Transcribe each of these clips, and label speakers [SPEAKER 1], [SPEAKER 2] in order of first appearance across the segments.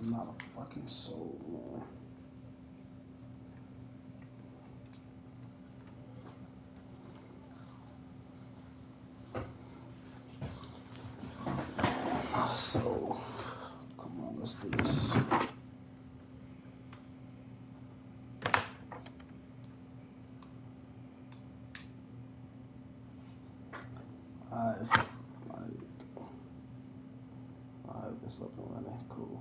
[SPEAKER 1] Not a fucking soul, man. So, come on, let's do this. Alright, it's up and running. Cool.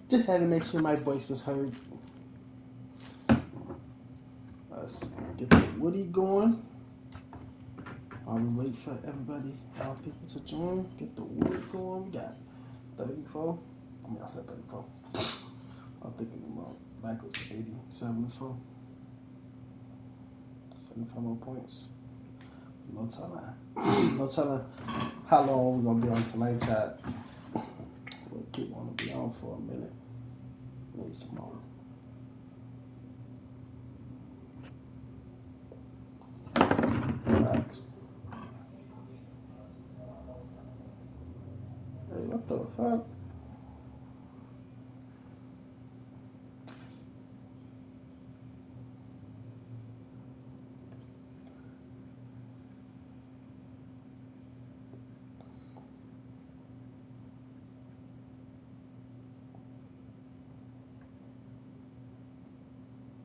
[SPEAKER 1] Just had to make sure my voice was heard. Let's get the Woody going. While we wait for everybody, our people to join, get the wood going. We got 34. I said 34. I'm thinking about backwards 87 or so. 75 more points. No telling. No telling how long we're gonna be on tonight, chat. We'll keep on to be on for a minute. Need some more. Relax. Hey, what the fuck?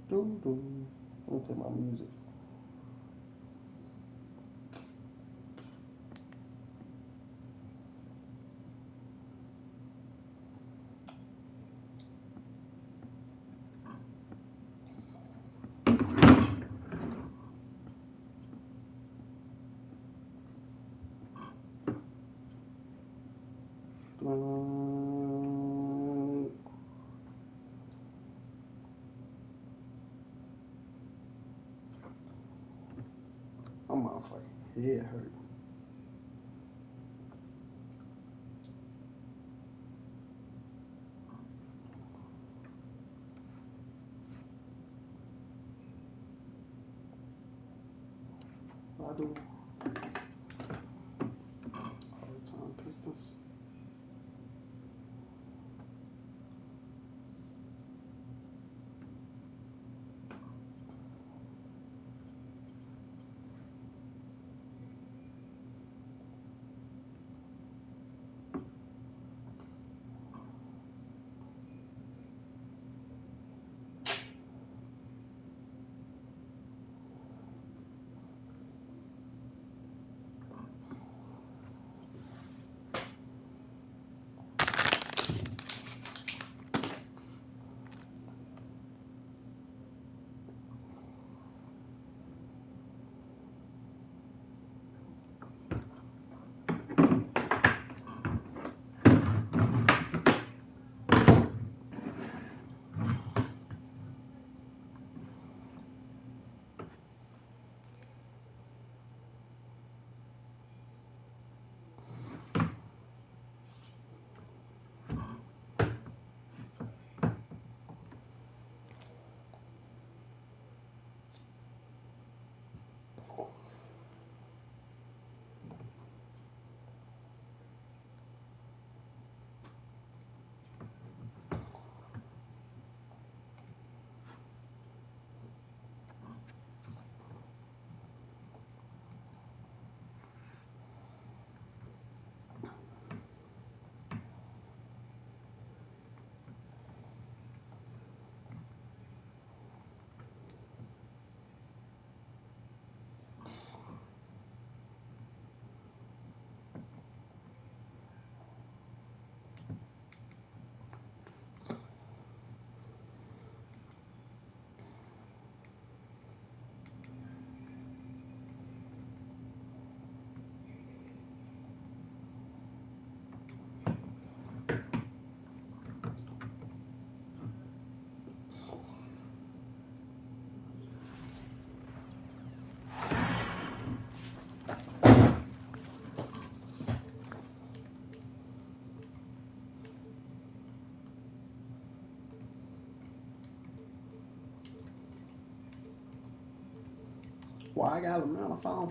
[SPEAKER 1] Doo-doo. Let me play my music. Oh, my fucking head hurt. I do. All the time, Pistons. Why I got him on the phone?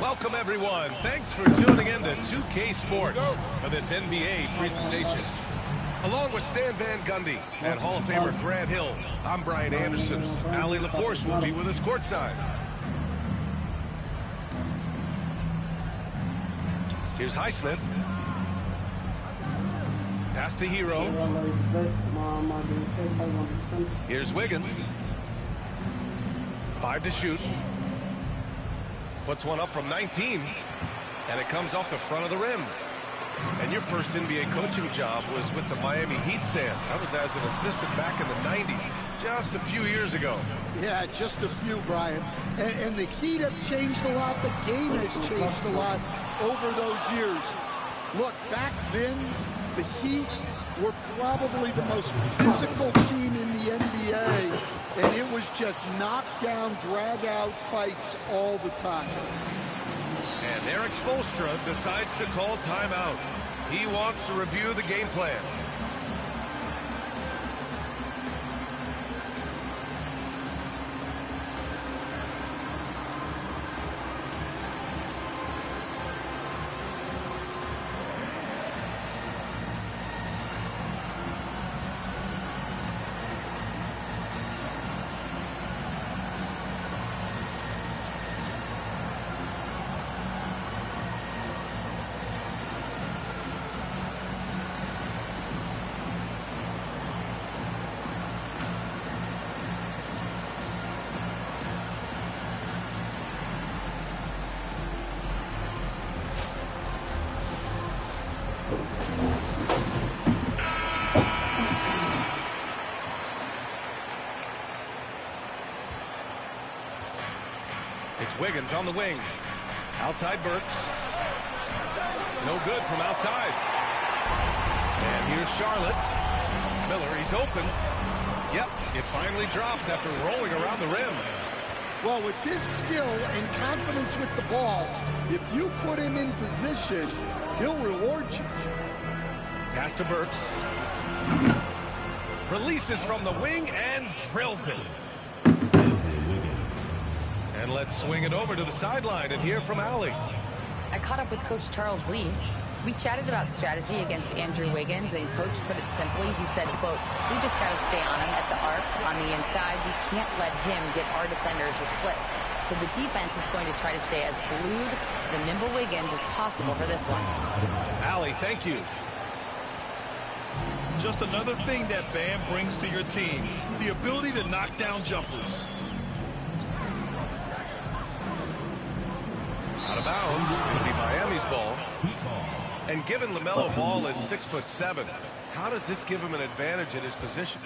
[SPEAKER 2] Welcome, everyone. Thanks for tuning in to 2K Sports for this NBA presentation. Along with Stan Van Gundy and Hall of Famer Grant Hill, I'm Brian Anderson. Allie LaForce will be with us courtside. Here's Highsmith. Pass to Hero. Here's Wiggins. 5 to shoot. Puts one up from 19. And it comes off the front of the rim. And your first NBA coaching job was with the Miami Heat, Stan. That was as an assistant back in the 90s, just a few years ago.
[SPEAKER 3] Yeah, just a few, Brian. And the Heat have changed a lot. The game has changed a lot over those years. Look, back then, the Heat were probably the most physical team in the NBA, and it was just knockdown, drag-out fights all the time.
[SPEAKER 2] And Eric Spoelstra decides to call timeout. He wants to review the game plan. It's Wiggins on the wing. Outside Burks. No good from outside. And here's Charlotte. Miller, he's open. Yep, it finally drops after rolling around the rim.
[SPEAKER 3] Well, with his skill and confidence with the ball, if you put him in position, he'll reward you.
[SPEAKER 2] Pass to Burks. Releases from the wing and drills it. And let's swing it over to the sideline and hear from Allie.
[SPEAKER 4] I caught up with Coach Charles Lee. We chatted about strategy against Andrew Wiggins, and Coach put it simply. He said, quote, we just got to stay on him at the arc, on the inside. We can't let him give our defenders a slip. So the defense is going to try to stay as glued to the nimble Wiggins as possible for this one.
[SPEAKER 2] Allie, thank you.
[SPEAKER 5] Just another thing that Bam brings to your team, the ability to knock down jumpers.
[SPEAKER 2] Out of bounds, it'll be Miami's ball. And given LaMelo Ball is 6'7", how does this give him an advantage in his position?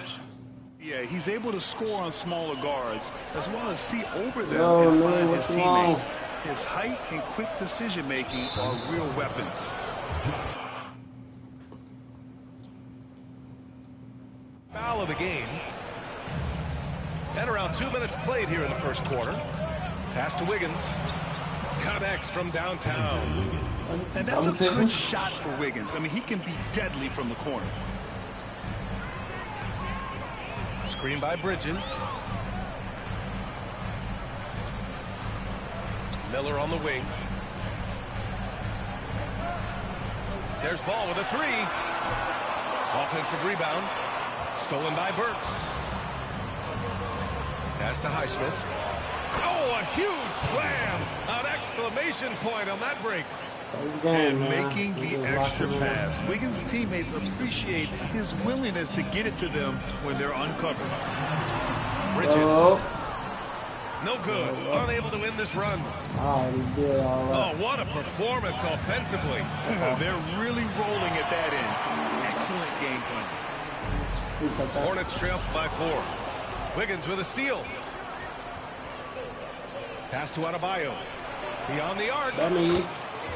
[SPEAKER 5] Yeah, he's able to score on smaller guards, as well as see over them and find his teammates. His height and quick decision-making are real weapons.
[SPEAKER 2] Foul of the game. And around 2 minutes played here in the first quarter. Pass to Wiggins. Connects from downtown.
[SPEAKER 5] And that's a good shot for Wiggins. I mean, he can be deadly from the corner.
[SPEAKER 2] Screen by Bridges. Miller on the wing. There's Ball with a three. Offensive rebound. Stolen by Burks. Pass to Highsmith. Oh, a huge slam! An exclamation point on that break.
[SPEAKER 5] And making the extra pass. Wiggins' teammates appreciate his willingness to get it to them when they're uncovered.
[SPEAKER 2] Bridges. No good. Unable to win this run. Oh, what a performance offensively.
[SPEAKER 5] They're really rolling at that end. Excellent game plan.
[SPEAKER 2] Hornets trail by 4. Wiggins with a steal. Pass to Adebayo. Beyond the arc.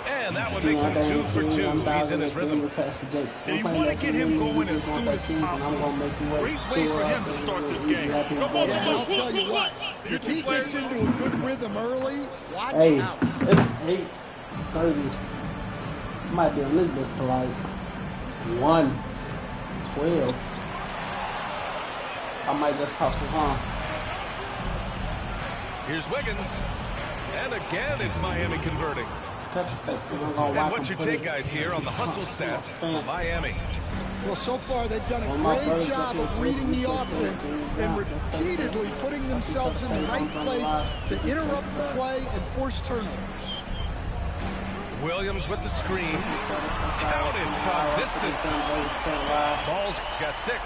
[SPEAKER 2] And that one makes him 2 for 2. He's in his rhythm.
[SPEAKER 5] And you want to get him going as soon as possible. Great way for him to start this game.
[SPEAKER 3] Yeah, I'll tell you what. If he gets into a good rhythm early, watch out.
[SPEAKER 1] It's 8:30. Might be on this list to like 1:12. I might just hustle, huh?
[SPEAKER 2] Here's Wiggins. And again, it's Miami converting. And what's your take, guys, here on the hustle stats for Miami?
[SPEAKER 3] Well, so far they've done a great job of reading the offense and repeatedly putting themselves in the right place to interrupt the play and force turnovers.
[SPEAKER 2] Williams with the screen. Counted from distance. Ball's got 6.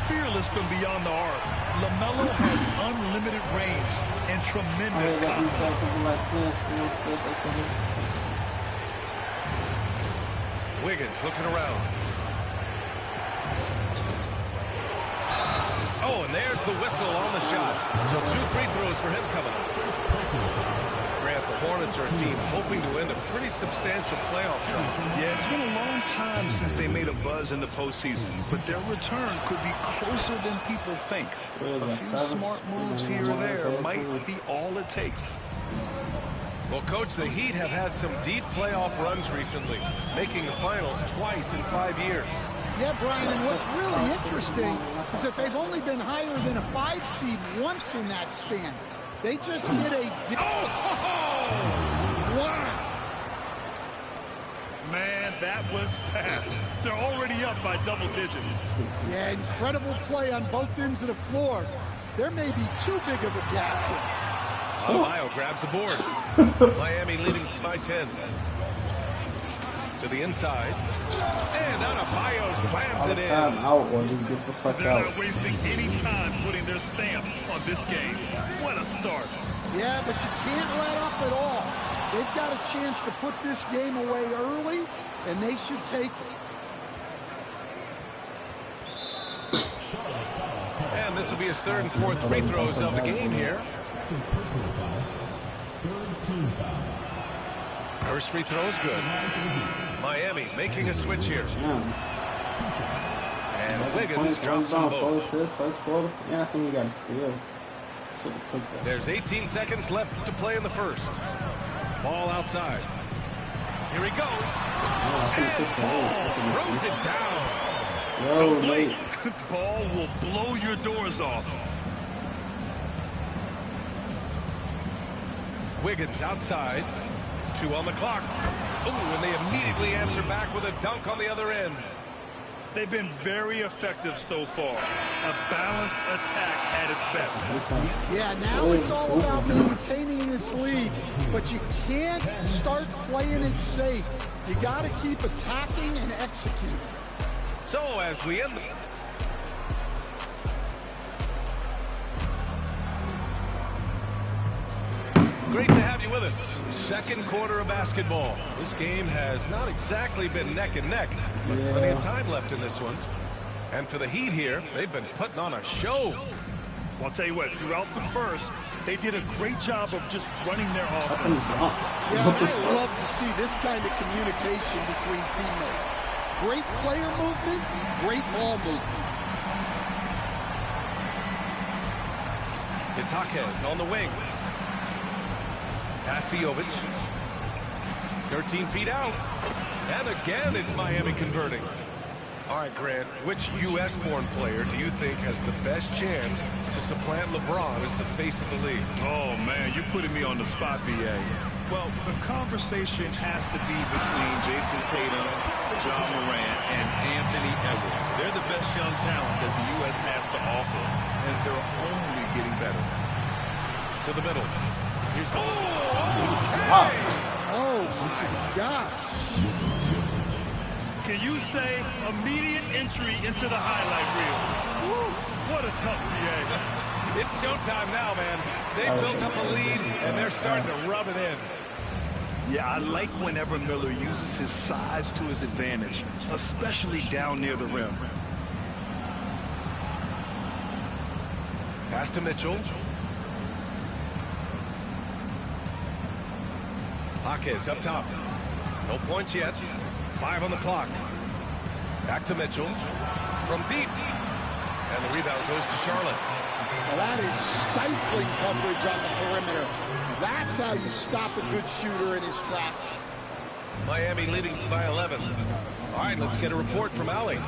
[SPEAKER 5] Fearless from beyond the arc. LaMelo has unlimited range and tremendous confidence.
[SPEAKER 2] Wiggins looking around. Oh, and there's the whistle on the shot. So 2 free throws for him coming up. Grant, the Hornets are a team hoping to end a pretty substantial playoff run.
[SPEAKER 5] Yeah, it's been a long time since they made a buzz in the postseason, but their return could be closer than people think. A few smart moves here or there might be all it takes.
[SPEAKER 2] Well, Coach, the Heat have had some deep playoff runs recently, making the finals twice in 5 years.
[SPEAKER 3] Yeah, Brian, and what's really interesting is that they've only been higher than a 5 seed once in that span. They just hit a... Wow!
[SPEAKER 5] Man, that was fast. They're already up by double digits.
[SPEAKER 3] Yeah, incredible play on both ends of the floor. There may be too big of a gap here.
[SPEAKER 2] Adebayo grabs the board. Miami leading by 10. To the inside. And Adebayo slams it in.
[SPEAKER 1] Out or just get the fuck
[SPEAKER 5] They're
[SPEAKER 1] out.
[SPEAKER 5] not wasting any time putting their stamp on this game. What a start.
[SPEAKER 3] Yeah, but you can't let up at all. They've got a chance to put this game away early, and they should take it.
[SPEAKER 2] And this will be his 3rd and 4th free throws of the game here. First free throw is good. Miami making a switch here. And Wiggins drops them both.
[SPEAKER 1] 4 assists, first quarter. Yeah, I think he got a steal. Should have took that.
[SPEAKER 2] There's 18 seconds left to play in the first. Ball outside. Here he goes. And throws it down.
[SPEAKER 1] Yo, mate.
[SPEAKER 5] Ball will blow your doors off.
[SPEAKER 2] Wiggins outside. 2 on the clock. Oh, and they immediately answer back with a dunk on the other end.
[SPEAKER 5] They've been very effective so far. A balanced attack at its best.
[SPEAKER 3] Yeah, now it's all about maintaining this lead, but you can't start playing it safe. You got to keep attacking and executing.
[SPEAKER 2] So as we end the... Great to have you with us. Second quarter of basketball. This game has not exactly been neck and neck, but plenty of time left in this one. And for the Heat here, they've been putting on a show.
[SPEAKER 5] Well, I'll tell you what, throughout the first, they did a great job of just running their offense.
[SPEAKER 3] Yeah, I love to see this kind of communication between teammates. Great player movement, great ball movement.
[SPEAKER 2] Itskasshh on the wing. Pass to Jovic. 13 feet out. And again, it's Miami converting. All right, Grant, which U.S.-born player do you think has the best chance to supplant LeBron as the face of the league?
[SPEAKER 5] Oh, man, you're putting me on the spot, B.A. Well, the conversation has to be between Jason Tatum, John Morant, and Anthony Edwards. They're the best young talent that the U.S. has to offer, and they're only getting better.
[SPEAKER 2] To the middle. Here's okay.
[SPEAKER 3] Oh, my gosh.
[SPEAKER 5] Can you say immediate entry into the highlight reel? Woo, what a tough BA.
[SPEAKER 2] It's showtime now, man. They built up a lead, and they're starting to rub it in.
[SPEAKER 5] Yeah, I like whenever Miller uses his size to his advantage, especially down near the rim.
[SPEAKER 2] Pass to Mitchell. Akes up top. No points yet. 5 on the clock. Back to Mitchell. From deep. And the rebound goes to Charlotte.
[SPEAKER 3] Well, that is stifling coverage on the perimeter. That's how you stop a good shooter in his tracks.
[SPEAKER 2] Miami leading by 11. All right, let's get a report from Allie.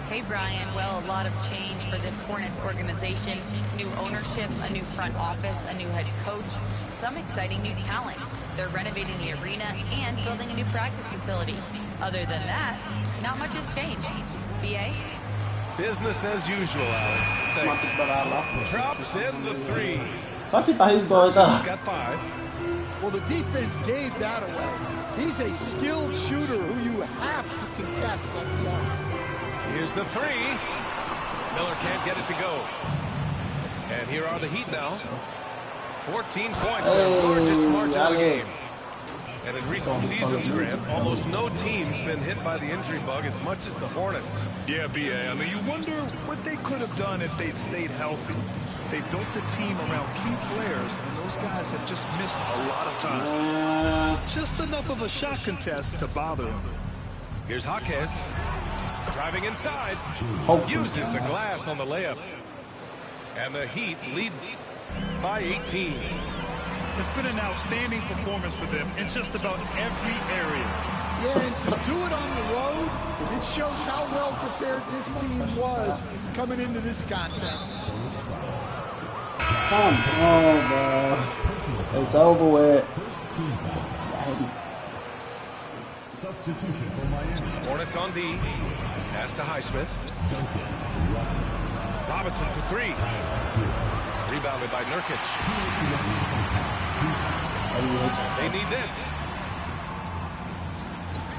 [SPEAKER 4] Hey, Brian. Well, a lot of change for this Hornets organization. New ownership, a new front office, a new head coach, some exciting new talent. They're renovating the arena and building a new practice facility. Other than that, not much has changed. BA?
[SPEAKER 2] Business as usual, Alec. Thanks. Drops in the three.
[SPEAKER 1] Tá
[SPEAKER 2] Got 5.
[SPEAKER 3] Well, the defense gave that away. He's a skilled shooter who you have to contest at the arc.
[SPEAKER 2] Here's the 3. Miller can't get it to go. And here are the Heat now. 14 points, their largest margin of the game. And in recent seasons, Grant, almost no team's been hit by the injury bug as much as the Hornets.
[SPEAKER 5] Yeah, BA. I mean, you wonder what they could have done if they'd stayed healthy. They built the team around key players, and those guys have just missed a lot of time. Just enough of a shot contest to bother them.
[SPEAKER 2] Here's Jaquez. Driving inside. Uses the glass on the layup. And the Heat lead by 18.
[SPEAKER 5] It's been an outstanding performance for them in just about every area.
[SPEAKER 3] Yeah, and to do it on the road, it shows how well prepared this team was coming into this contest.
[SPEAKER 1] Come on, bro. It's over with.
[SPEAKER 2] Hornets on D. Pass to Highsmith. Robinson for 3. Rebounded by Nurkic. They need this.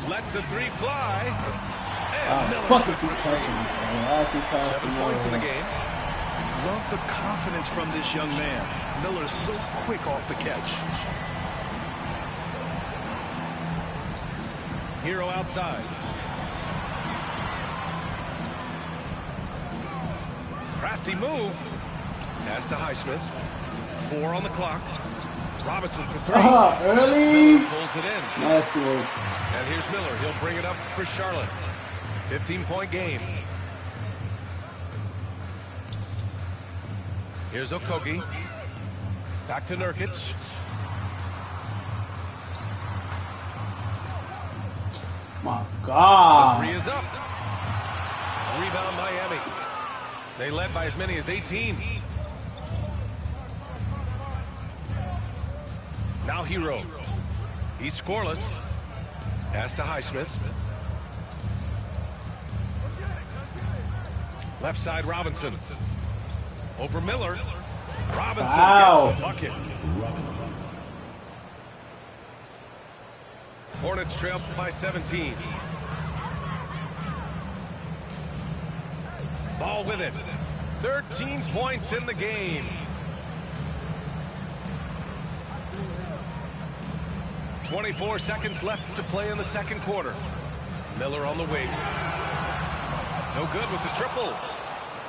[SPEAKER 2] Lets the 3 fly. And Miller.
[SPEAKER 1] Fuck is he catching? As he passed
[SPEAKER 2] 7 points in the game.
[SPEAKER 5] Love the confidence from this young man. Miller's so quick off the catch.
[SPEAKER 2] Hero outside. Crafty move. Pass to Highsmith. 4 on the clock. Robinson for 3.
[SPEAKER 1] Early.
[SPEAKER 2] Pulls it in.
[SPEAKER 1] Nasty work.
[SPEAKER 2] And here's Miller. He'll bring it up for Charlotte. 15-point game. Here's Okogie. Back to Nurkic.
[SPEAKER 1] My God.
[SPEAKER 2] The 3 is up. Rebound Miami. They led by as many as 18. Now Hero. He's scoreless. Pass to Highsmith. Left side Robinson. Over Miller. Robinson gets the bucket. Hornets trail by 17. Ball with it. 13 points in the game. .24 seconds left to play in the second quarter. Miller on the wing. No good with the triple.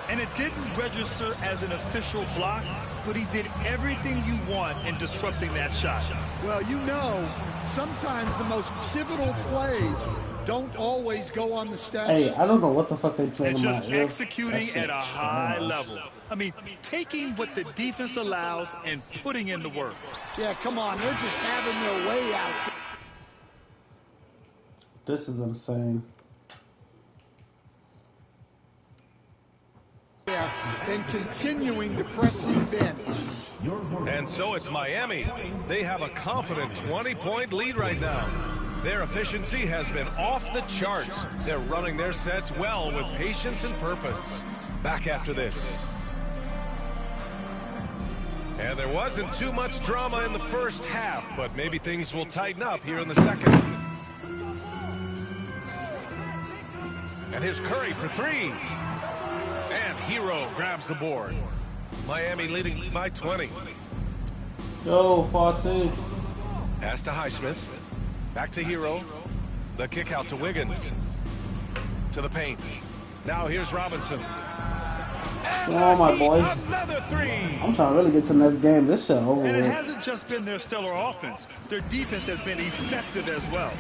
[SPEAKER 5] And it didn't register as an official block, but he did everything you want in disrupting that shot.
[SPEAKER 3] Well, you know, sometimes the most pivotal plays don't always go on the stat.
[SPEAKER 1] Hey, I don't know what the fuck they playing
[SPEAKER 5] And
[SPEAKER 1] in
[SPEAKER 5] just
[SPEAKER 1] my ear.
[SPEAKER 5] executing at a high level. I mean, taking what the defense allows and putting in the work.
[SPEAKER 3] Yeah, come on, they're just having their way out
[SPEAKER 1] This is insane.
[SPEAKER 3] there and continuing to press the advantage.
[SPEAKER 2] And so it's Miami. They have a confident 20-point lead right now. Their efficiency has been off the charts. They're running their sets well with patience and purpose. Back after this. And there wasn't too much drama in the first half, but maybe things will tighten up here in the second. And here's Curry for 3. And Hero grabs the board. Miami leading by 20.
[SPEAKER 1] Yo, 14.
[SPEAKER 2] Pass to Highsmith. Back to Hero. The kick out to Wiggins. To the paint. Now here's Robinson.
[SPEAKER 1] Come on, my boy.
[SPEAKER 2] Another 3.
[SPEAKER 1] I'm trying to really get to the next game. This shit over
[SPEAKER 5] And it
[SPEAKER 1] with.
[SPEAKER 5] hasn't just been their stellar offense. Their defense has been effective as well.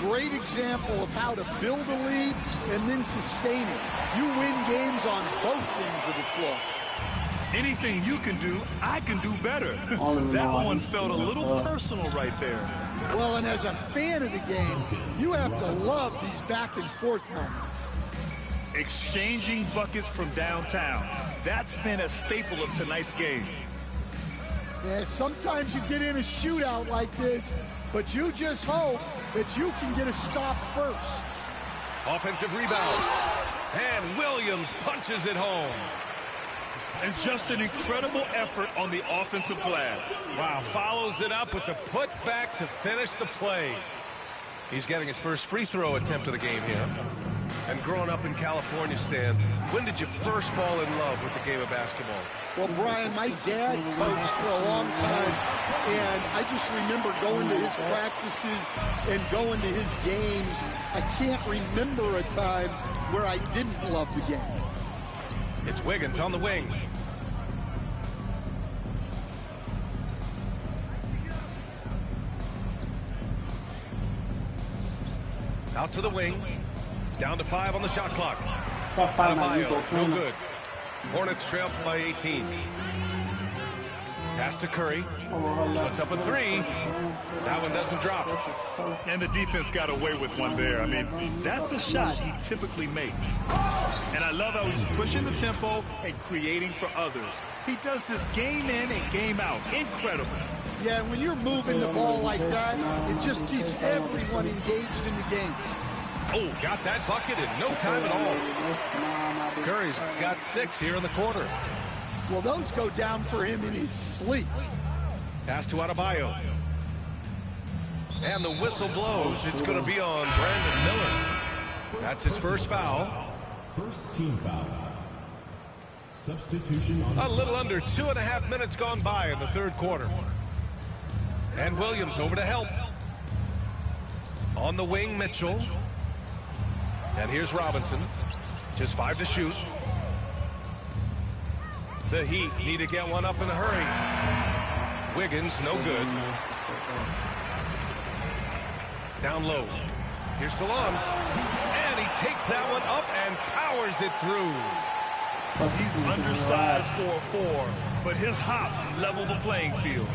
[SPEAKER 3] Great example of how to build a lead and then sustain it. You win games on both ends of the floor.
[SPEAKER 5] Anything you can do, I can do better. That one felt a little personal right there.
[SPEAKER 3] Well, and as a fan of the game, you have to love these back and forth moments.
[SPEAKER 5] exchanging buckets from downtown. That's been a staple of tonight's game.
[SPEAKER 3] Yeah, sometimes you get in a shootout like this, but you just hope that you can get a stop first.
[SPEAKER 2] Offensive rebound. And Williams punches it home.
[SPEAKER 5] And just an incredible effort on the offensive glass.
[SPEAKER 2] Wow, follows it up with the putback to finish the play. He's getting his first free throw attempt of the game here. And growing up in California, Stan, when did you first fall in love with the game of basketball?
[SPEAKER 3] Well, Brian, my dad coached for a long time, and I just remember going to his practices and going to his games. I can't remember a time where I didn't love the game.
[SPEAKER 2] It's Wiggins on the wing. Out to the wing. Down to 5 on the shot clock. Adebayo, no good. Hornets trail by 18. Pass to Curry. Puts up a 3. That one doesn't drop.
[SPEAKER 5] And the defense got away with one there. I mean, that's a shot he typically makes. And I love how he's pushing the tempo and creating for others. He does this game in and game out. Incredible.
[SPEAKER 3] Yeah, when you're moving the ball like that, it just keeps everyone engaged in the game.
[SPEAKER 2] Oh, got that bucket in no time at all. Curry's got 6 here in the quarter.
[SPEAKER 3] Well, those go down for him in his sleep.
[SPEAKER 2] Pass to Adebayo. And the whistle blows. It's going to be on Brandon Miller. That's his first foul.
[SPEAKER 6] First team foul. Substitution on
[SPEAKER 2] A little under 2.5 minutes gone by in the third quarter. And Williams over to help. On the wing, Mitchell. And here's Robinson. Just 5 to shoot. The Heat need to get one up in a hurry. Wiggins, no good. Down low. Here's Salon. And he takes that one up and powers it through.
[SPEAKER 5] He's undersized for a 4, but his hops level the playing field.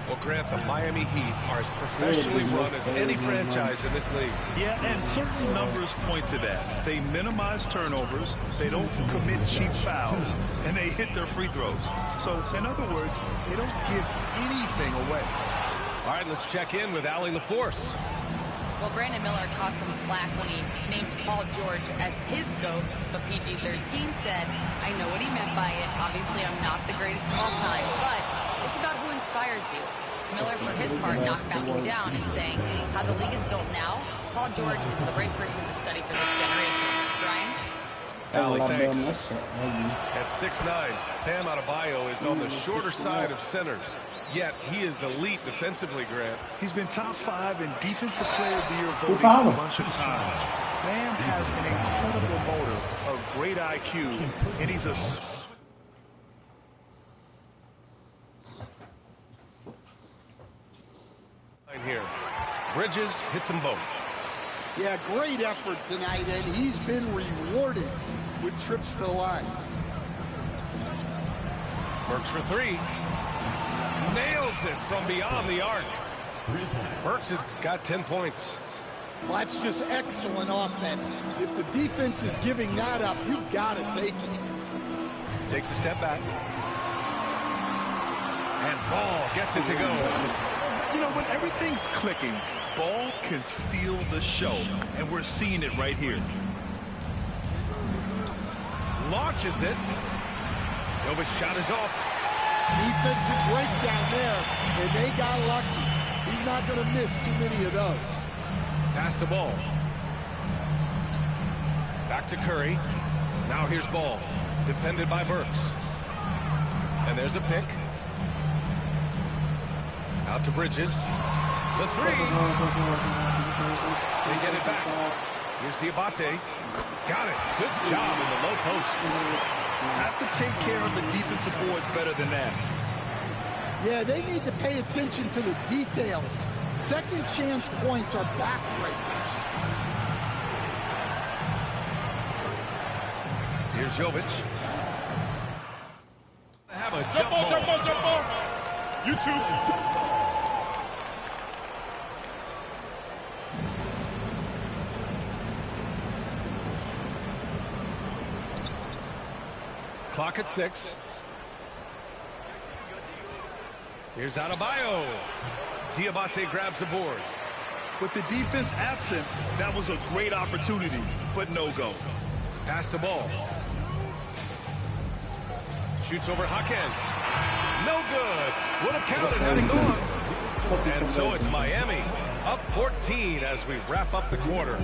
[SPEAKER 2] Well, Grant, the Miami Heat are as professionally run as any franchise in this league.
[SPEAKER 5] Yeah, and certain numbers point to that. They minimize turnovers, they don't commit cheap fouls, and they hit their free throws. So, in other words, they don't give anything away.
[SPEAKER 2] All right, let's check in with Allie LaForce.
[SPEAKER 4] Well, Brandon Miller caught some slack when he named Paul George as his GOAT, but PG-13 said, I know what he meant by it. Obviously, I'm not the greatest of all time, but it's about who inspires you. Miller, for his part, knocked Malcolm down and saying, how the league is built now, Paul George is the right person to study for this generation. Brian?
[SPEAKER 2] Allie, thanks. At 6'9", Bam Adebayo is on the shorter side of centers. Yet he is elite defensively, Grant.
[SPEAKER 5] He's been top 5 in Defensive Player of the Year voting a bunch of times. Bam has an incredible motor, a great IQ, and he's a...
[SPEAKER 2] Here. Bridges hits them both.
[SPEAKER 3] Yeah, great effort tonight, and he's been rewarded with trips to the line.
[SPEAKER 2] Burks for 3. Nails it from beyond the arc. Burks has got 10 points.
[SPEAKER 3] Well, that's just excellent offense. If the defense is giving that up, you've got to take it.
[SPEAKER 2] Takes a step back. And Ball gets it to go.
[SPEAKER 5] You know, when everything's clicking, Ball can steal the show, and we're seeing it right here.
[SPEAKER 2] Launches it. Jovic shot is off.
[SPEAKER 3] Defensive breakdown there, and they got lucky. He's not going to miss too many of those.
[SPEAKER 2] Pass the Ball. Back to Curry. Now here's Ball. Defended by Burks. And there's a pick. Out to Bridges. The 3. They get it back. Here's Diabate. Got it. Good job in the low post.
[SPEAKER 5] Have to take care of the defensive boards better than that.
[SPEAKER 3] Yeah, they need to pay attention to the details. Second chance points are backbreakers.
[SPEAKER 2] Here's Jovic. Have a jump ball.
[SPEAKER 5] You too.
[SPEAKER 2] Clock at 6. Here's Adebayo. Diabate grabs the board.
[SPEAKER 5] With the defense absent, that was a great opportunity, but no go.
[SPEAKER 2] Pass the ball. Shoots over Jaquez. No good. Would have counted had he gone. And so it's Miami up 14 as we wrap up the quarter.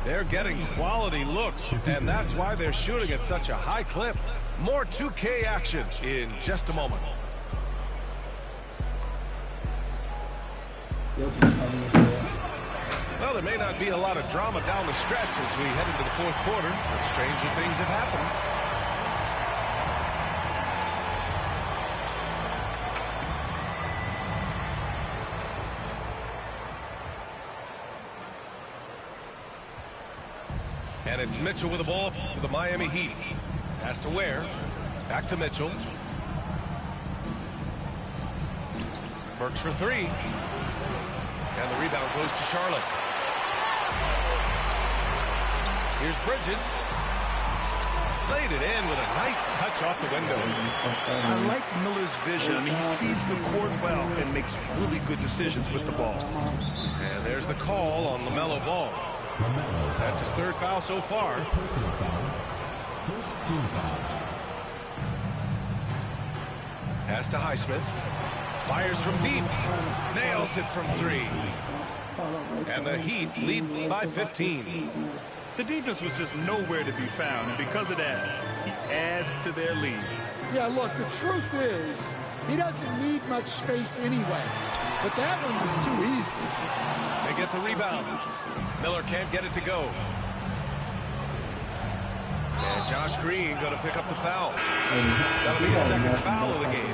[SPEAKER 2] They're getting quality looks, and that's why they're shooting at such a high clip. More 2K action in just a moment. Well, there may not be a lot of drama down the stretch as we head into the fourth quarter, but stranger things have happened. And it's Mitchell with the ball for the Miami Heat. Has to Ware. Back to Mitchell. Burks for 3. And the rebound goes to Charlotte. Here's Bridges. Laid it in with a nice touch off the window.
[SPEAKER 5] I like Miller's vision. I mean, he sees the court well and makes really good decisions with the ball.
[SPEAKER 2] And there's the call on LaMelo Ball. That's his 3rd foul so far. Pass to Highsmith. Fires from deep. Nails it from 3. And the Heat lead by 15.
[SPEAKER 5] The defense was just nowhere to be found, and because of that, he adds to their lead.
[SPEAKER 3] Yeah, look, the truth is, he doesn't need much space anyway. But that one was too easy.
[SPEAKER 2] They get the rebound. Miller can't get it to go. And Josh Green going to pick up the foul. That'll be his 2nd foul of the game.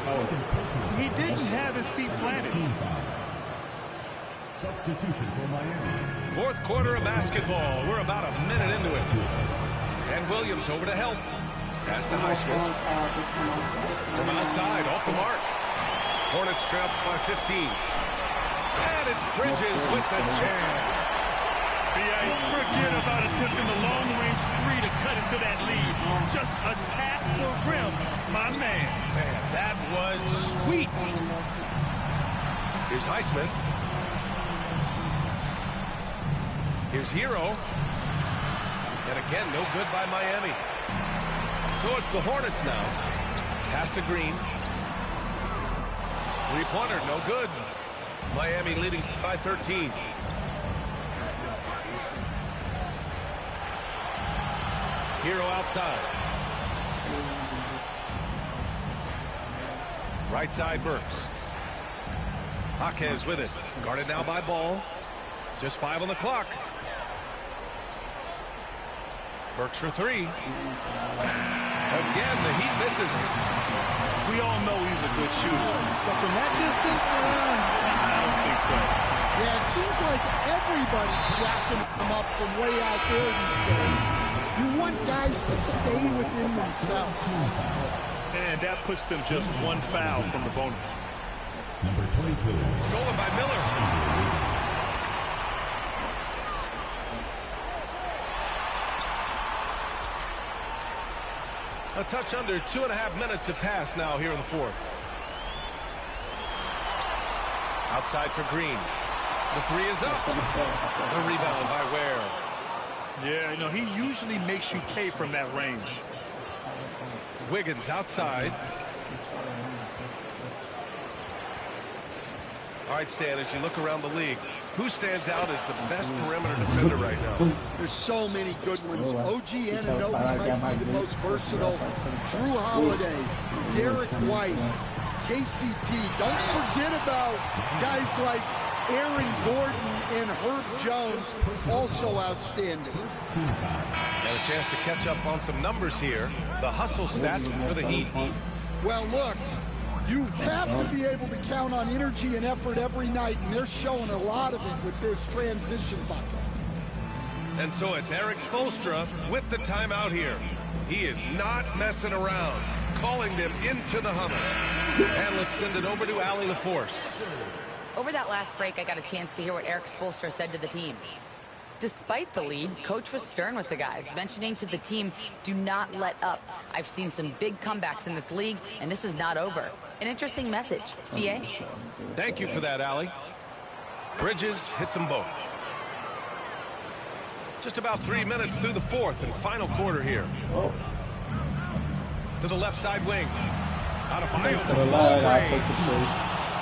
[SPEAKER 5] He didn't have his feet planted.
[SPEAKER 6] Substitution for Miami.
[SPEAKER 2] Fourth quarter of basketball. We're about a minute into it. And Williams over to help. Pass to Highsmith. From outside, off the mark. Hornets trail by 15. And it's Bridges with the jam.
[SPEAKER 5] Yeah, forget about attempting the long-range 3 to cut into that lead. Just attack the rim, my man.
[SPEAKER 2] Man, that was sweet. Here's Highsmith. Here's Hero. And again, no good by Miami. So it's the Hornets now. Pass to Green. 3-pointer, no good. Miami leading by 13. Hero outside. Right side Burks. Jaquez with it. Guarded now by Ball. Just 5 on the clock. Burks for 3. Again, the Heat misses.
[SPEAKER 5] We all know he's a good shooter. But from that distance, I don't think so.
[SPEAKER 3] Yeah, it seems like everybody's jacking them up from way out there these days. You want guys to stay within themselves.
[SPEAKER 5] And that puts them just 1 foul from the bonus.
[SPEAKER 6] Number 22.
[SPEAKER 2] Stolen by Miller. A touch under 2.5 minutes have passed now here in the fourth. Outside for Green. The 3 is up. The rebound by Ware.
[SPEAKER 5] Yeah, you know, he usually makes you pay from that range.
[SPEAKER 2] Wiggins outside. All right, Stan, as you look around the league, who stands out as the best perimeter defender right now?
[SPEAKER 3] There's so many good ones. OG Anunoby might be the most versatile. Drew Holiday, Derek White, KCP. Don't forget about guys like Aaron Gordon and Herb Jones, also outstanding.
[SPEAKER 2] Got a chance to catch up on some numbers here. The hustle stats for the Heat.
[SPEAKER 3] Well, look, you have to be able to count on energy and effort every night, and they're showing a lot of it with their transition buckets.
[SPEAKER 2] And so it's Eric Spoelstra with the timeout here. He is not messing around, calling them into the Hummer. And let's send it over to Allie LaForce.
[SPEAKER 4] Over that last break, I got a chance to hear what Eric Spoelstra said to the team. Despite the lead, Coach was stern with the guys, mentioning to the team, do not let up. I've seen some big comebacks in this league, and this is not over. An interesting message. BA?
[SPEAKER 2] Thank you for that, Allie. Bridges hits them both. Just about 3 minutes through the fourth and final quarter here.
[SPEAKER 1] Oh.
[SPEAKER 2] To the left side wing. Out of
[SPEAKER 1] I'll take the place.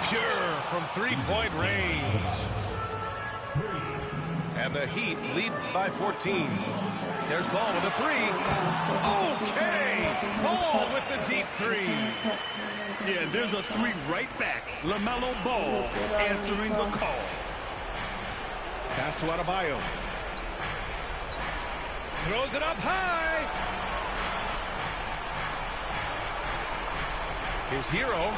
[SPEAKER 2] Pure from three-point range. And the Heat lead by 14. There's Ball with a three. Okay. Ball with the deep three.
[SPEAKER 5] Yeah, there's a three right back. LaMelo Ball answering the call.
[SPEAKER 2] Pass to Adebayo. Throws it up high. Here's Hero.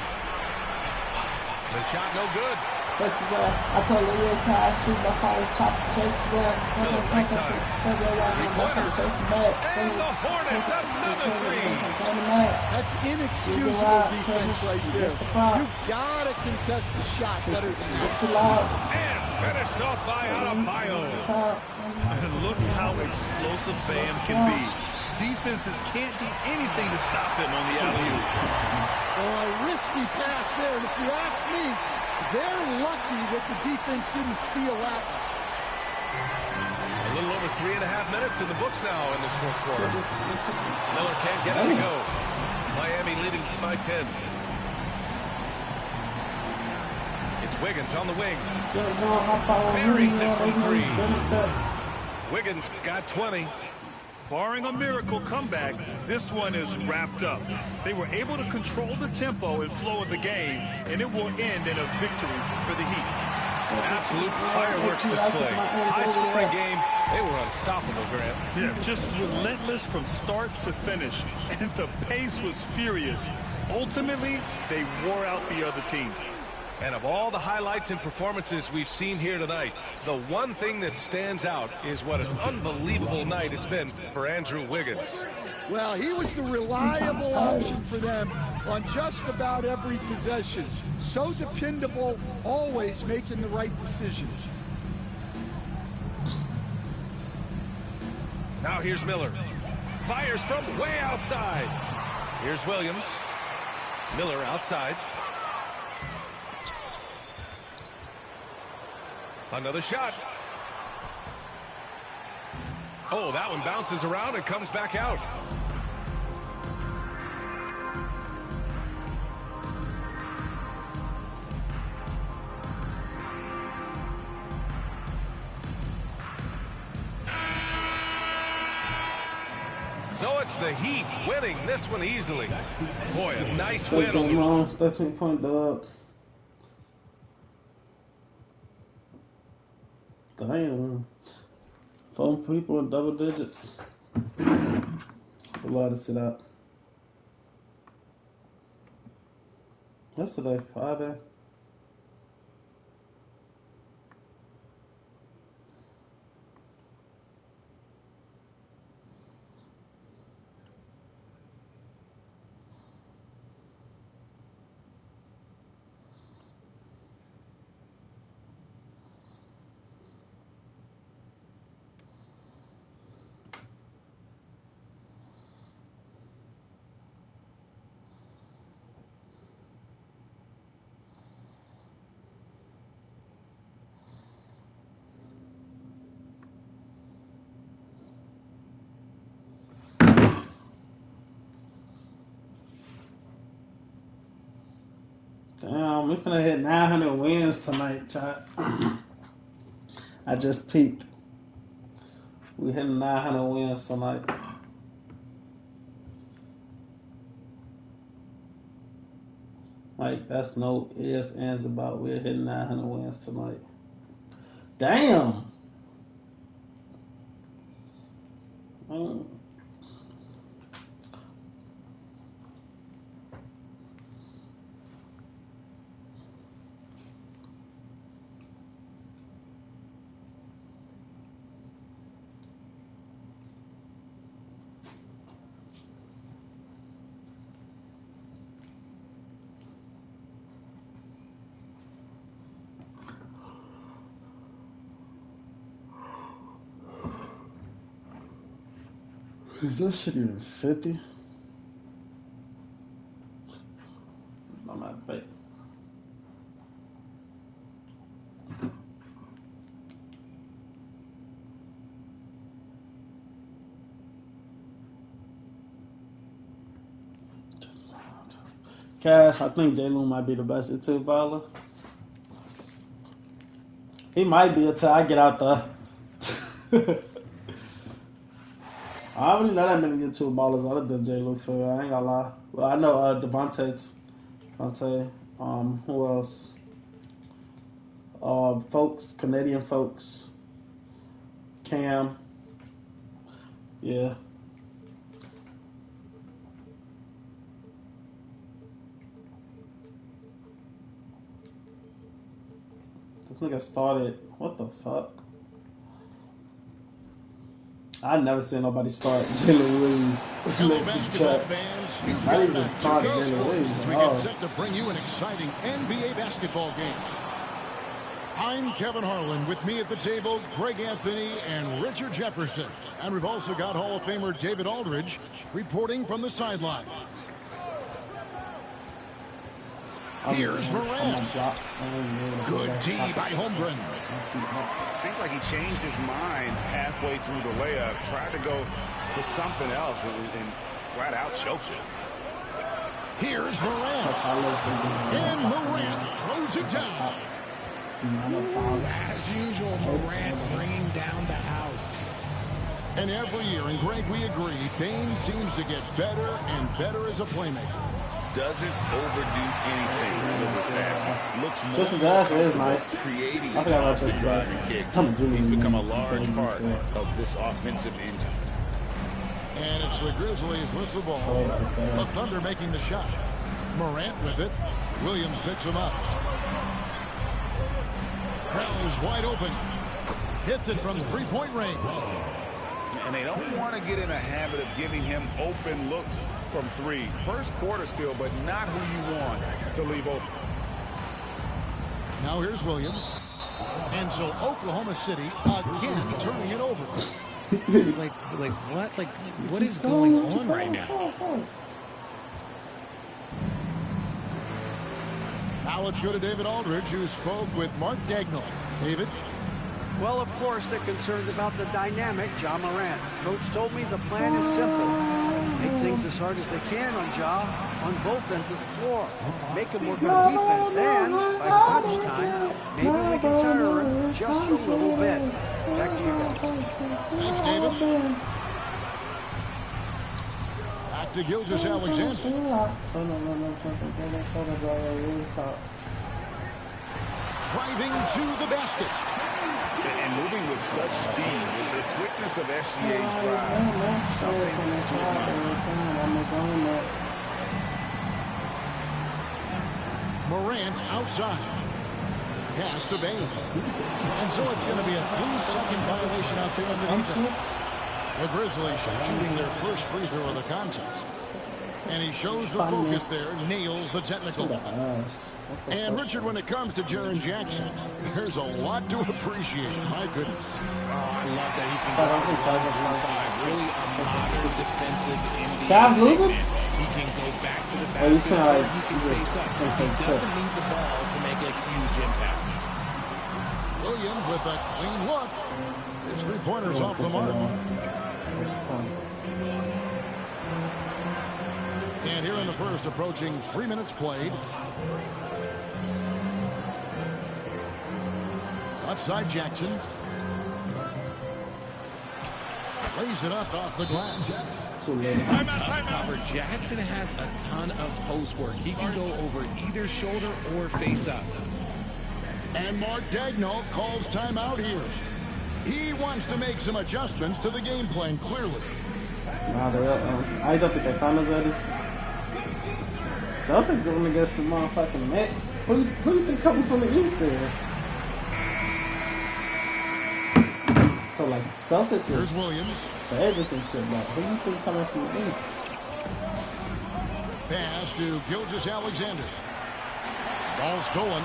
[SPEAKER 2] The shot no good.
[SPEAKER 1] Chase his ass. I told you, yeah, Ty, shoot my side, chop, chase his ass.
[SPEAKER 2] Miller right side. Three-pointer.
[SPEAKER 1] Chase him back.
[SPEAKER 2] And the Hornets, another three.
[SPEAKER 3] That's inexcusable defense right there. You gotta contest the shot better than that.
[SPEAKER 1] It's too loud.
[SPEAKER 2] And finished off by Adebayo.
[SPEAKER 5] And look how explosive Bam can be. Defenses can't do anything to stop him on the alley-oop.
[SPEAKER 3] Well, a risky pass there, and if you ask me, they're lucky that the defense didn't steal that.
[SPEAKER 2] A little over 3.5 minutes in the books now in this fourth quarter. Miller can't get it to go. Miami leading by 10. It's Wiggins on the wing. Buries it from three. Wiggins got 20.
[SPEAKER 5] Barring a miracle comeback, this one is wrapped up. They were able to control the tempo and flow of the game, and it will end in a victory for the Heat.
[SPEAKER 2] Absolute fireworks display. High-scoring game. They were unstoppable, Grant.
[SPEAKER 5] Yeah, just relentless from start to finish, and the pace was furious. Ultimately, they wore out the other team.
[SPEAKER 2] And of all the highlights and performances we've seen here tonight, the one thing that stands out is what an unbelievable night it's been for Andrew Wiggins.
[SPEAKER 3] Well, he was the reliable option for them on just about every possession. So dependable, always making the right decision.
[SPEAKER 2] Now here's Miller. Fires from way outside. Here's Williams. Miller outside. Another shot. Oh, that one bounces around and comes back out. So it's the Heat winning this one easily. Boy, a nice win.
[SPEAKER 1] 13-point dog. Damn. 4 people in double digits. A lot to sit out. Yesterday, Friday. Damn, we finna hit 900 wins tonight, chat. I just peeked. We hitting 900 wins tonight. Like, that's no ifs, ands about. We're hitting 900 wins tonight. Damn. Is this shit even 50? I'm not bait. Cass, I think Jalen might be the best two baller. He might be until I get out there. I don't really know that many two ballers other than Jalen Phil. I ain't gonna lie. Well, I know Devontae. Who else? Folks, Canadian folks. Cam. Yeah. This nigga started. What the fuck? I never seen nobody start Jalen Williams. Not even start Jalen Williams.
[SPEAKER 7] We get set to bring you an exciting NBA basketball game. I'm Kevin Harlan. With me at the table, Greg Anthony and Richard Jefferson. And we've also got Hall of Famer David Aldridge reporting from the sideline. Here's Morant. Good D by Holmgren.
[SPEAKER 5] Seems like he changed his mind halfway through the layup, tried to go to something else, and flat out choked it.
[SPEAKER 7] Here's Morant. And Morant throws it down.
[SPEAKER 8] As usual, Morant bringing down the house.
[SPEAKER 7] And every year, and Greg, we agree, Bane seems to get better and better as a playmaker.
[SPEAKER 5] Doesn't overdo anything with his passing. Looks more
[SPEAKER 1] Tristan Jackson is nice.
[SPEAKER 5] creative.
[SPEAKER 1] I think I like Tristan Jackson.
[SPEAKER 5] He's become a large part of this offensive engine.
[SPEAKER 7] And it's the Grizzlies with the ball. The Thunder making the shot. Morant with it. Williams picks him up. Wells wide open. Hits it from three-point range.
[SPEAKER 5] And they don't want to get in a habit of giving him open looks from three. First quarter still, but not who you want to leave open.
[SPEAKER 7] Now here's Williams. And so Oklahoma City again turning it over.
[SPEAKER 8] Like what? Like, what is going on right now?
[SPEAKER 7] Now let's go to David Aldridge, who spoke with Mark Dagnall. David?
[SPEAKER 9] Well, of course, they're concerned about the dynamic Ja Morant. Coach told me the plan is simple. Make things as hard as they can on Ja on both ends of the floor. Make him work on defense, and by crunch time, maybe we can tire him just a little bit. Back to you guys.
[SPEAKER 7] Thanks, David. Back to Gilgeous-Alexander. Driving to the basket.
[SPEAKER 5] And moving with such speed, with the quickness of SGA's drive, something to admire.
[SPEAKER 7] Morant outside. Pass to Bane. And so it's going to be a 3-second violation out there in the defense. The Grizzlies shooting their first free throw of the contest. And he shows the focus there, nails the technical. And Richard, when it comes to Jaren Jackson, there's a lot to appreciate. My goodness.
[SPEAKER 8] Oh, I love that he can go 1-5. Really a modern defensive NBA.
[SPEAKER 1] Cavs losing?
[SPEAKER 8] He can go back to the basket. He can face up. He doesn't need the ball to make a huge impact.
[SPEAKER 7] Williams with a clean look. His three-pointers off the mark. And here in the first, approaching 3 minutes played. Left side, Jackson. Lays it up off the glass.
[SPEAKER 8] Tough cover. Jackson has a ton of post work. He can go over either shoulder or face up.
[SPEAKER 7] And Mark Dagnall calls timeout here. He wants to make some adjustments to the game plan, clearly.
[SPEAKER 1] I don't think they found us ready. Celtics going against the motherfucking Nets. Who you think coming from the East there? So like Celtics
[SPEAKER 7] Here's Williams.
[SPEAKER 1] favorites and shit, but who you think coming from the East?
[SPEAKER 7] Pass to Gilgeous-Alexander. Ball stolen.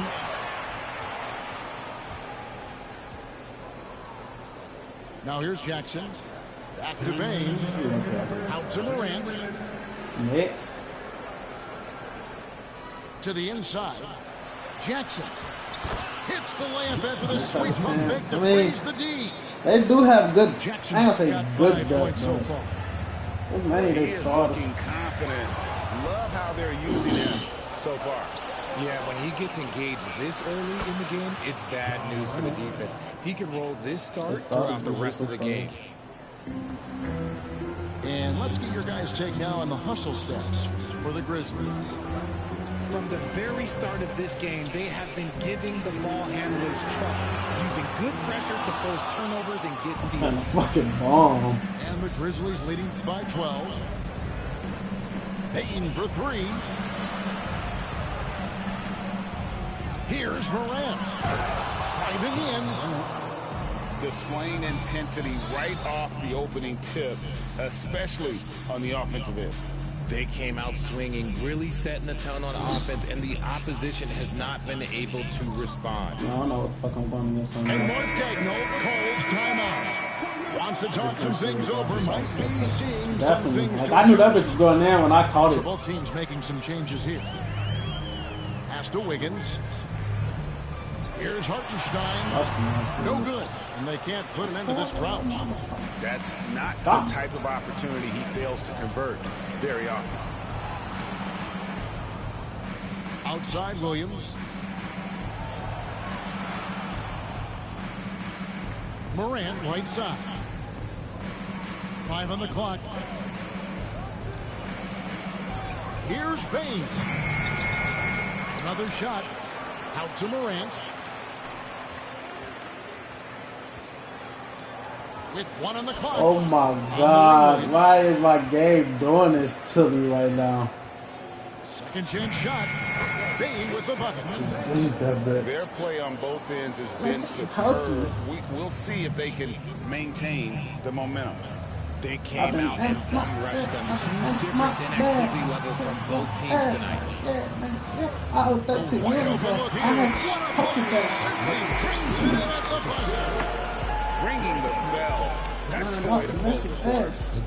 [SPEAKER 7] Now here's Jackson. Back to Bain. Out to Morant.
[SPEAKER 1] Next.
[SPEAKER 7] To the inside. Jackson. Hits the layup after the sweep from Vic to freeze the D.
[SPEAKER 1] They do have good,
[SPEAKER 7] Jackson's
[SPEAKER 1] I ain't gonna say
[SPEAKER 7] got
[SPEAKER 1] good
[SPEAKER 7] 5
[SPEAKER 1] depth,
[SPEAKER 7] points so
[SPEAKER 1] but
[SPEAKER 7] far.
[SPEAKER 1] there's many they
[SPEAKER 5] He is
[SPEAKER 1] starters.
[SPEAKER 5] looking confident. Love how they're using him so far.
[SPEAKER 8] Yeah, when he gets engaged this early in the game, it's bad news for the defense. He can roll this start throughout the rest of the game.
[SPEAKER 7] And let's get your guys' take now on the hustle stats for the Grizzlies.
[SPEAKER 8] From the very start of this game, they have been giving the ball handlers trouble, using good pressure to force turnovers and get
[SPEAKER 1] And a
[SPEAKER 8] steals.
[SPEAKER 1] fucking bomb.
[SPEAKER 7] And the Grizzlies leading by 12. Payne for 3. Here's Morant. Driving in.
[SPEAKER 5] Displaying intensity right off the opening tip, especially on the offensive end.
[SPEAKER 8] They came out swinging, really setting the tone on offense, and the opposition has not been able to respond.
[SPEAKER 1] I don't know what the fuck I'm going against on
[SPEAKER 7] And
[SPEAKER 1] that.
[SPEAKER 7] Mark Daigneault calls timeout. Wants to talk some things over. Might be seeing some
[SPEAKER 1] Definitely.
[SPEAKER 7] things.
[SPEAKER 1] Like, I knew that bitch was going there when I caught
[SPEAKER 7] So
[SPEAKER 1] it.
[SPEAKER 7] both teams making some changes here. Pass to Wiggins. Here's Hartenstein.
[SPEAKER 1] That's nasty.
[SPEAKER 7] No good. And they can't put an end to this drought.
[SPEAKER 5] That's not the type of opportunity he fails to convert very often.
[SPEAKER 7] Outside Williams. Morant right side. 5 on the clock. Here's Bain. Another shot. Out to Morant. With 1 on the clock.
[SPEAKER 1] Oh my god. Why is my game doing this to me right now?
[SPEAKER 7] Second chance shot. Bain with the bucket.
[SPEAKER 1] Beat that
[SPEAKER 5] Their
[SPEAKER 1] bitch.
[SPEAKER 5] play on both ends has been
[SPEAKER 1] That's hustle.
[SPEAKER 5] superb. We'll see if they can maintain the momentum.
[SPEAKER 8] They came out and bum rushed them. Huge difference in activity levels from both teams tonight.
[SPEAKER 1] Yeah, man. Yeah. I owe 13 million. I had focus ass.
[SPEAKER 7] Brings it in at the buzzer.
[SPEAKER 5] Ringing the bell. That's the way to
[SPEAKER 1] That's
[SPEAKER 5] close
[SPEAKER 1] his
[SPEAKER 5] the score.
[SPEAKER 1] ass.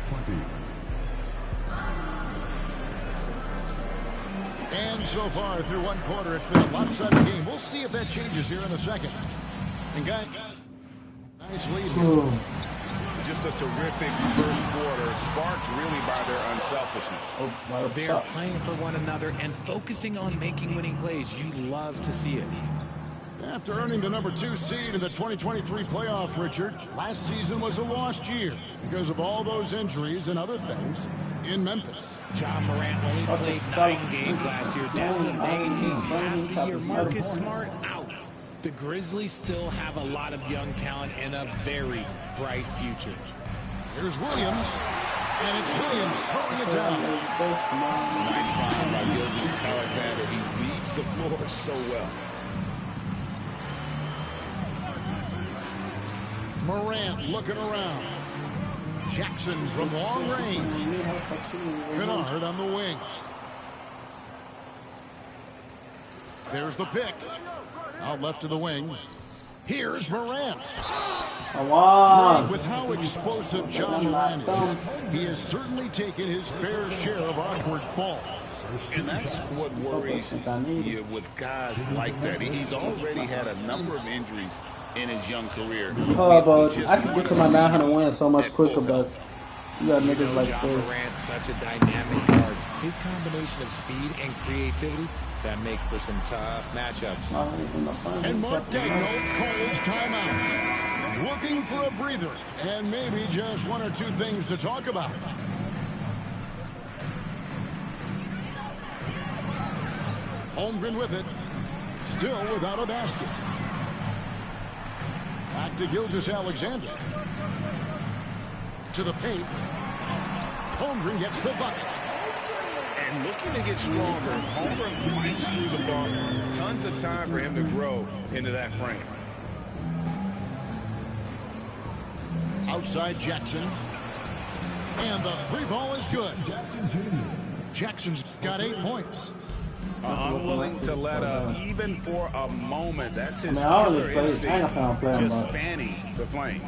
[SPEAKER 6] 20.
[SPEAKER 7] And so far through one quarter, it's been a lopsided game. We'll see if that changes here in the second. And guys, nice lead here.
[SPEAKER 5] Just a terrific first quarter, sparked really by their unselfishness.
[SPEAKER 1] Oh, my
[SPEAKER 8] They're
[SPEAKER 1] sucks.
[SPEAKER 8] playing for one another and focusing on making winning plays. You love to see it.
[SPEAKER 7] After earning the number 2 seed in the 2023 playoff, Richard, last season was a lost year because of all those injuries and other things in Memphis.
[SPEAKER 8] John Morant only played 9 games last year. Desmond Bain missed half the year. Marcus Smart out. The Grizzlies still have a lot of young talent and a very bright future.
[SPEAKER 7] Here's Williams, and it's Williams throwing it down.
[SPEAKER 5] Nice find by Gilgeous-Alexander. He reads the floor so well.
[SPEAKER 7] Morant looking around. Jackson from long range. Kennard on the wing. There's the pick. Out left to the wing. Here's Morant.
[SPEAKER 1] Come on.
[SPEAKER 7] With how explosive John Morant is, he has certainly taken his fair share of awkward falls.
[SPEAKER 5] And that's what worries you with guys like that. He's already had a number of injuries in his young career.
[SPEAKER 1] Oh, but I can get to my 900 wins so much quicker, but you got niggas like
[SPEAKER 8] John
[SPEAKER 1] this.
[SPEAKER 8] Morant's such a dynamic guard. His combination of speed and creativity, that makes for some tough matchups.
[SPEAKER 7] And Mark Daigneault calls timeout. Looking for a breather and maybe just 1 or 2 things to talk about. Holmgren with it. Still without a basket. Back to Gilgeous-Alexander. To the paint. Holmgren gets the bucket.
[SPEAKER 5] And looking to get stronger, Homer fights through the ball. Tons of time for him to grow into that frame.
[SPEAKER 7] Outside Jackson. And the 3-ball is good. Jackson's got 8 points.
[SPEAKER 5] Unwilling to let up even for a moment. That's his
[SPEAKER 1] I
[SPEAKER 5] killer
[SPEAKER 1] ain't gonna say I'm
[SPEAKER 5] instinct.
[SPEAKER 1] playing,
[SPEAKER 5] Just
[SPEAKER 1] but
[SPEAKER 5] fanning the flames.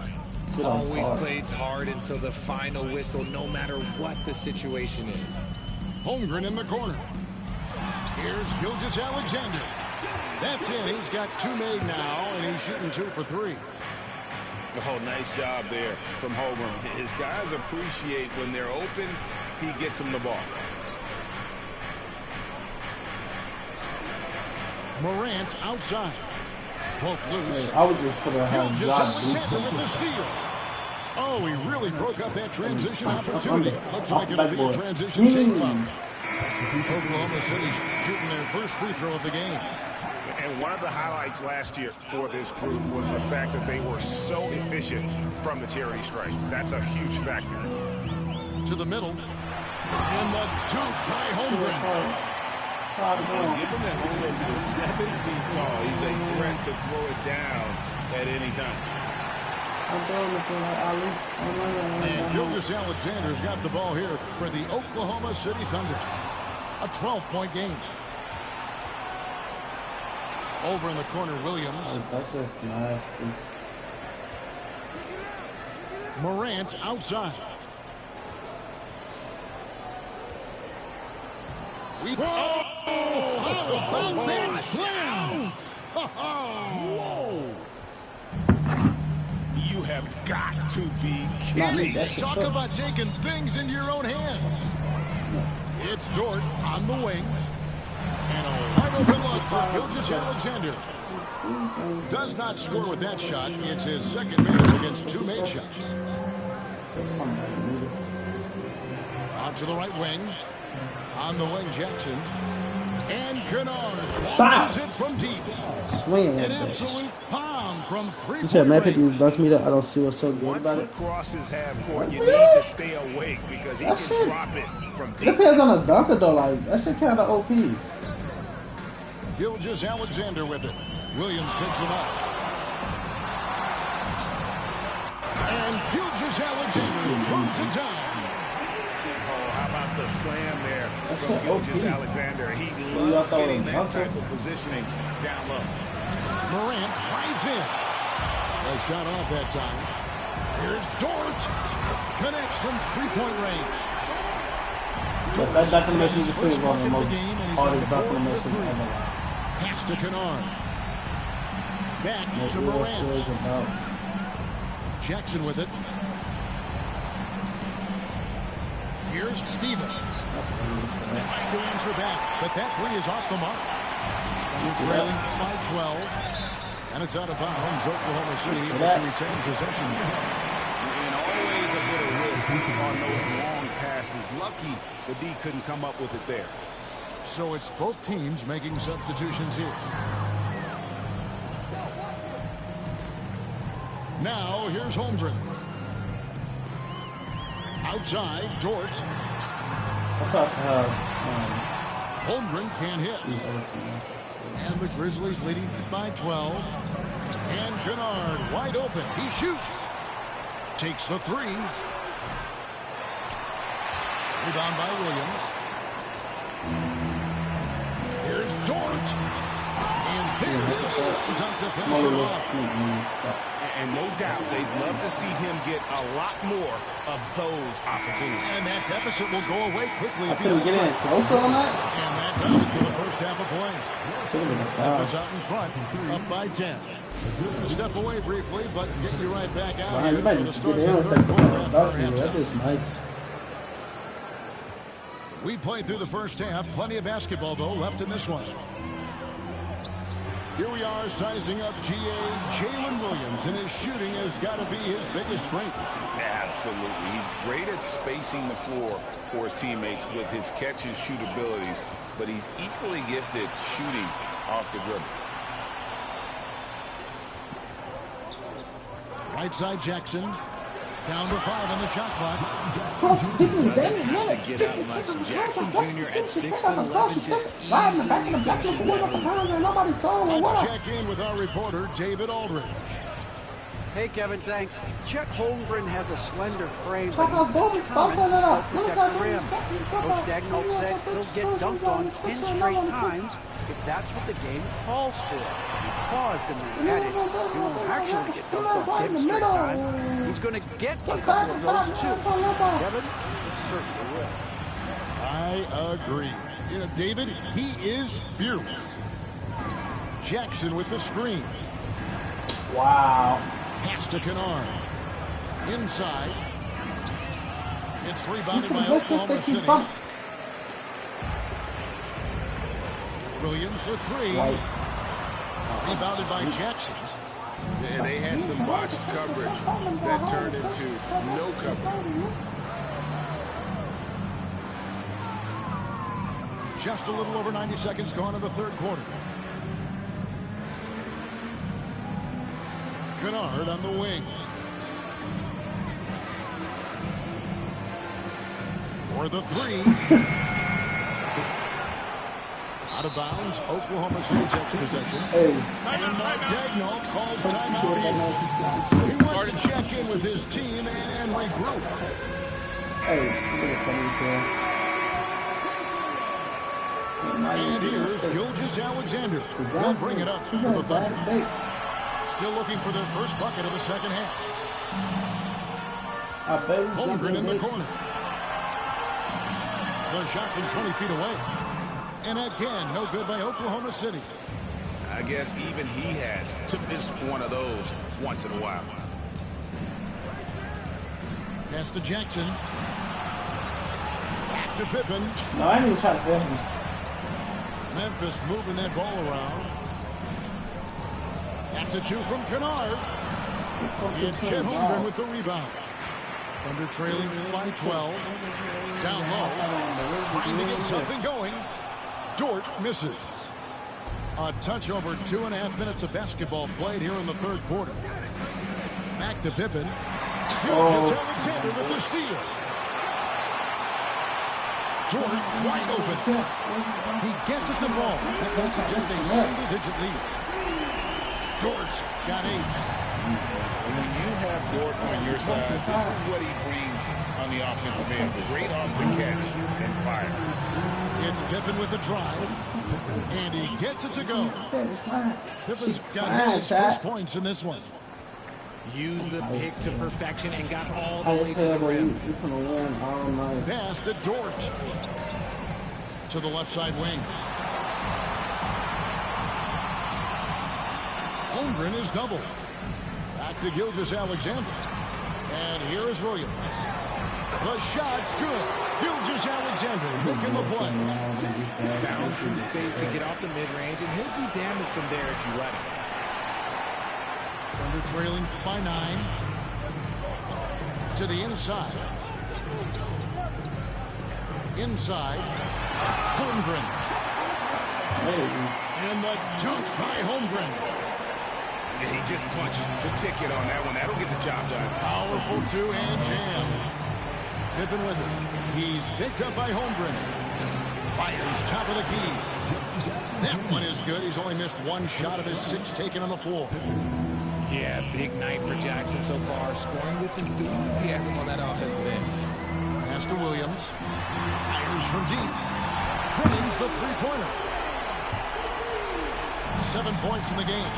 [SPEAKER 8] Always plays hard until the final whistle, no matter what the situation is.
[SPEAKER 7] Holmgren in the corner. Here's Gilgeous-Alexander. That's it. He's got 2 made now, and he's shooting 2 for 3.
[SPEAKER 5] Oh, nice job there from Holmgren. His guys appreciate when they're open, he gets them the ball.
[SPEAKER 7] Morant outside. Poke loose.
[SPEAKER 1] I was just for the
[SPEAKER 7] Gilgeous-Alexander with the steal. Oh, he really broke up that transition opportunity. Looks like it'll be a transition take-foul. Oklahoma City shooting their first free throw of the game.
[SPEAKER 5] And one of the highlights last year for this group was the fact that they were so efficient from the charity stripe. That's a huge factor.
[SPEAKER 7] To the middle. And the dunk by Holmgren.
[SPEAKER 5] Given that Holmgren is 7 feet tall, he's a threat to throw it down at any time.
[SPEAKER 7] And Gilgeous-Alexander's got the ball here for the Oklahoma City Thunder. A 12-point game. Over in the corner, Williams.
[SPEAKER 1] Oh, that's just nasty.
[SPEAKER 7] Morant outside. How about that slam? Whoa!
[SPEAKER 5] You have got to be kidding.
[SPEAKER 7] Talk about taking things into your own hands. It's Dort on the wing. And a wide open look for Gilgeous-Alexander. Does not score with that shot. It's his second miss against 2 made shots. On to the right wing. On the wing, Jackson. And Kennard launches it from deep.
[SPEAKER 1] Swing
[SPEAKER 7] An absolute bomb from 3-point
[SPEAKER 1] You said man picking
[SPEAKER 7] range.
[SPEAKER 1] his dunk meter. I don't see what's so good about it.
[SPEAKER 5] Once he crosses half court, you need to stay awake because he can drop it from deep.
[SPEAKER 1] Depends on the dunker though. Like that shit kind of OP.
[SPEAKER 7] Gilgeous-Alexander with it. Williams picks him up. And Gilgeous-Alexander throws it down.
[SPEAKER 5] Oh, how about the slam there from Gilgeous-Alexander? He loves getting that type of positioning down low.
[SPEAKER 7] Morant drives in. A shot off that time. Here's Dort. Connects from 3-point range.
[SPEAKER 1] That documentary you see one of the most hardest documentaries ever.
[SPEAKER 7] Pass to Kennard. Back to Morant. Jackson with it. Here's Stevens. Trying to answer back, but that 3 is off the mark. And we're trailing by 12. And it's out of bounds. Oklahoma City able to retain possession.
[SPEAKER 5] And always a bit of risk on those long passes. Lucky the D couldn't come up with it there.
[SPEAKER 7] So it's both teams making substitutions here. Now here's Holmgren. Outside, Dort.
[SPEAKER 1] I talked to her.
[SPEAKER 7] Holmgren can't hit. And the Grizzlies leading by 12. And Kennard wide open. He shoots. Takes the 3. Rebound by Williams. Here's Dort. And there's the second dunk to finish it off.
[SPEAKER 5] And no doubt they'd love to see him get a lot more of those opportunities.
[SPEAKER 7] And that deficit will go away quickly.
[SPEAKER 1] I couldn't get in closer on that.
[SPEAKER 7] And that does it for the first half of play. Memphis out in front, up by 10. Step away briefly, but get you right back out here for the start of the third quarter.
[SPEAKER 1] That is nice.
[SPEAKER 7] We played through the first half. Plenty of basketball, though, left in this one. Here we are sizing up GA Jalen Williams, and his shooting has got to be his biggest strength.
[SPEAKER 5] Absolutely. He's great at spacing the floor for his teammates with his catch and shoot abilities, but he's equally gifted shooting off the dribble.
[SPEAKER 7] Right side Jackson. Down to 5 on the shot clock.
[SPEAKER 8] Doesn't have to get up much. Jackson Jr. at 6'11", just easily finishes that hoop.
[SPEAKER 7] Let's check in with our reporter, David Aldridge.
[SPEAKER 9] Hey, Kevin, thanks. Chet Holmgren has a slender frame,
[SPEAKER 1] Check
[SPEAKER 9] but
[SPEAKER 1] out
[SPEAKER 9] he's
[SPEAKER 1] Bowman. Stop
[SPEAKER 9] determined to
[SPEAKER 1] that
[SPEAKER 9] still
[SPEAKER 1] up.
[SPEAKER 9] protect the rim. Coach Dagnall said he'll get dunked on 10 straight times if that's what the game calls for. He paused and then added, he won't actually get dunked on 10 straight times. He's going to get a couple of those, too. Kevin, he certainly will.
[SPEAKER 7] I agree. You know, David, he is fearless. Jackson with the screen.
[SPEAKER 1] Wow.
[SPEAKER 7] Pass to Kennard. Inside. It's rebounded by
[SPEAKER 1] Let's just
[SPEAKER 7] Oklahoma
[SPEAKER 1] keep
[SPEAKER 7] City.
[SPEAKER 1] bumping.
[SPEAKER 7] Williams for three. Rebounded by Jackson.
[SPEAKER 5] And they had some botched coverage that turned into no coverage.
[SPEAKER 7] Just a little over 90 seconds gone in the third quarter. Kennard on the wing. For the three. Out of bounds, Oklahoma City takes possession.
[SPEAKER 1] Hey.
[SPEAKER 7] And Dagnall calls timeout. He wants to check in with his team and regroup.
[SPEAKER 1] Hey, look at this here.
[SPEAKER 7] And here's Gilgeous-Alexander. He'll bring it up for the Thunder. Still looking for their first bucket of the second half. Holmgren in the corner. The shot from 20 feet away. And again, no good by Oklahoma City.
[SPEAKER 5] I guess even he has to miss one of those once in a while.
[SPEAKER 7] Pass to Jackson. Back to Pippen.
[SPEAKER 1] No, I didn't even try to get him.
[SPEAKER 7] Memphis moving that ball around. That's a two from Kennard. It's Chet Holmgren with the rebound. Under trailing by 12. Down low. Trying to get something going. Dort misses. A touch over 2.5 minutes of basketball played here in the third quarter. Back to Pippen. Gilgeous-Alexander with the steal. Dort wide open. He gets it to fall. That makes it just a single-digit lead. Dort's got 8.
[SPEAKER 5] When you have Dort on your side, this is what he brings on the offensive end. Great off the catch and fire.
[SPEAKER 7] It's Pippen with the drive. And he gets it to go. Pippen's got his first points in this one.
[SPEAKER 8] Used the pick to perfection and got all the way to the rim.
[SPEAKER 7] Pass to Dort. To the left side wing. Holmgren is double. Back to Gilgeous-Alexander. And here is Williams. The shot's good. Gilgeous-Alexander making the play.
[SPEAKER 8] Found some space to get off the mid-range, and he'll do damage from there if you let him.
[SPEAKER 7] Under trailing by 9. To the inside. Inside. Holmgren. And the dunk by Holmgren.
[SPEAKER 5] And he just punched the ticket on that one. That'll get the job done.
[SPEAKER 7] Powerful two-hand jam. Pippen with it. He's picked up by Holmgren. Fires top of the key. That one is good. He's only missed one shot of his 6 taken on the floor.
[SPEAKER 8] Yeah, big night for Jackson so far. Scoring with enthusiasm on that offensive end.
[SPEAKER 7] Pass to Williams. Fires from deep. Trimmings the three-pointer. 7 points in the game.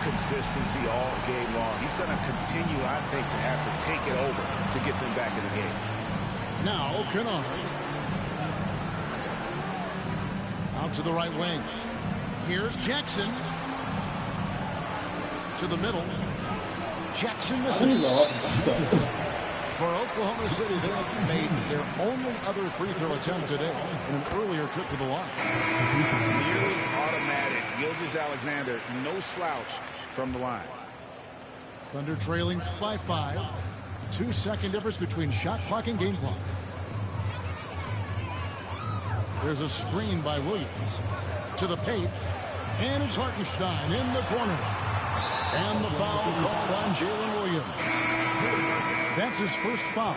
[SPEAKER 5] Consistency all game long. He's going to continue, I think, to have to take it over to get them back in the game.
[SPEAKER 7] Now, Kennard. Out to the right wing. Here's Jackson. To the middle. Jackson misses. For Oklahoma City, they have made their only other free throw attempt today in an earlier trip to the line.
[SPEAKER 5] Nearly automatic. Gilgeous-Alexander, no slouch from the line.
[SPEAKER 7] Thunder trailing by 5. 2-second difference between shot clock and game clock. There's a screen by Williams. To the paint. And it's Hartenstein in the corner. And the foul called on Jalen Williams. That's his first foul.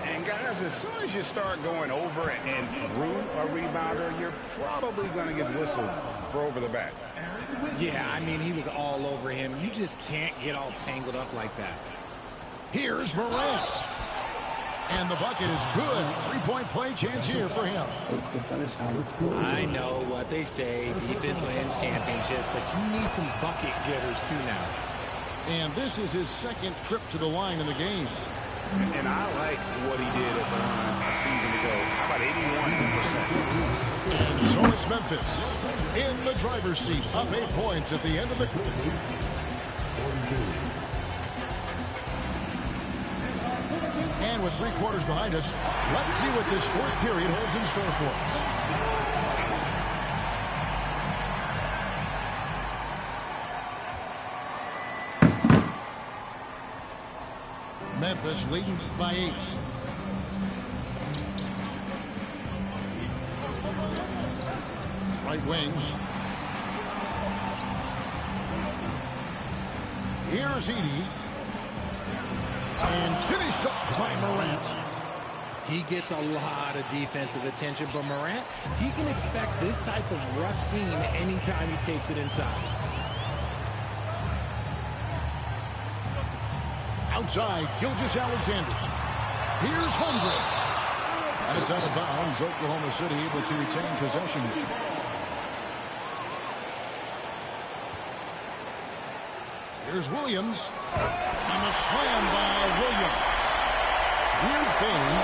[SPEAKER 5] And guys, as soon as you start going over and through
[SPEAKER 10] a rebounder, you're probably going to get whistled for over the back.
[SPEAKER 8] Yeah, I mean, he was all over him. You just can't get all tangled up like that.
[SPEAKER 7] Here's Morant. And the bucket is good. Three-point play chance here for him.
[SPEAKER 8] I know what they say, defense wins championships, but you need some bucket getters too now.
[SPEAKER 7] And this is his second trip to the line in the game.
[SPEAKER 10] And I like what he did at the line a season ago. How about 81%?
[SPEAKER 7] And so it's Memphis in the driver's seat, up 8 points at the end of the quarter. And with 3 quarters behind us, let's see what this fourth period holds in store for us. Memphis leading by 8. Right wing. Here's Edey. And finished up by Morant.
[SPEAKER 8] He gets a lot of defensive attention, but Morant, he can expect this type of rough scene anytime he takes it inside.
[SPEAKER 7] Outside, Gilgeous-Alexander. Here's Holmgren. And it's out of bounds. Oklahoma City able to retain possession here. Here's Williams. And the slam by Williams. Here's Bain.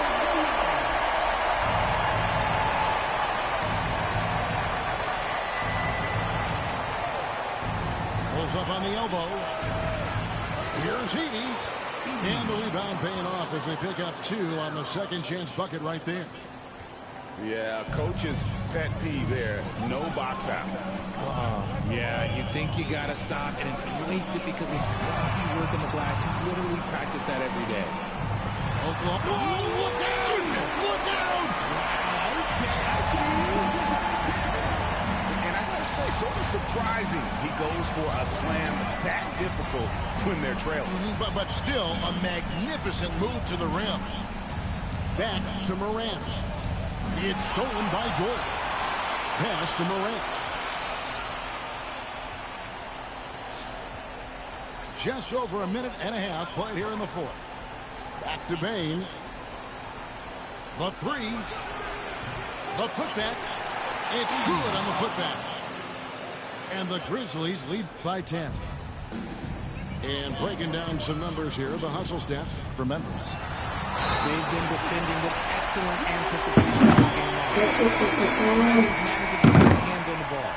[SPEAKER 7] Pulls up on the elbow. Here's Edey. And the rebound paying off as they pick up 2 on the second chance bucket right there.
[SPEAKER 10] Yeah, coach's pet peeve there. No box out.
[SPEAKER 8] Yeah, you think you got to stop, and it's wasted because of sloppy work in the glass. You literally practice that every day.
[SPEAKER 7] Oklahoma. Oh, look out! Look out!
[SPEAKER 8] Okay, I see.
[SPEAKER 10] And I gotta say, sort of surprising he goes for a slam that difficult when they're trailing.
[SPEAKER 7] But still a magnificent move to the rim. Back to Morant. It's stolen by Jordan. Pass to Morant. Just over a minute and a half played here in the fourth. Back to Bain. The 3. The putback. It's good on the putback. And the Grizzlies lead by 10. And breaking down some numbers here, the hustle stats for Memphis.
[SPEAKER 8] They've been defending with excellent anticipation all game long. Managed to get their hands on the ball.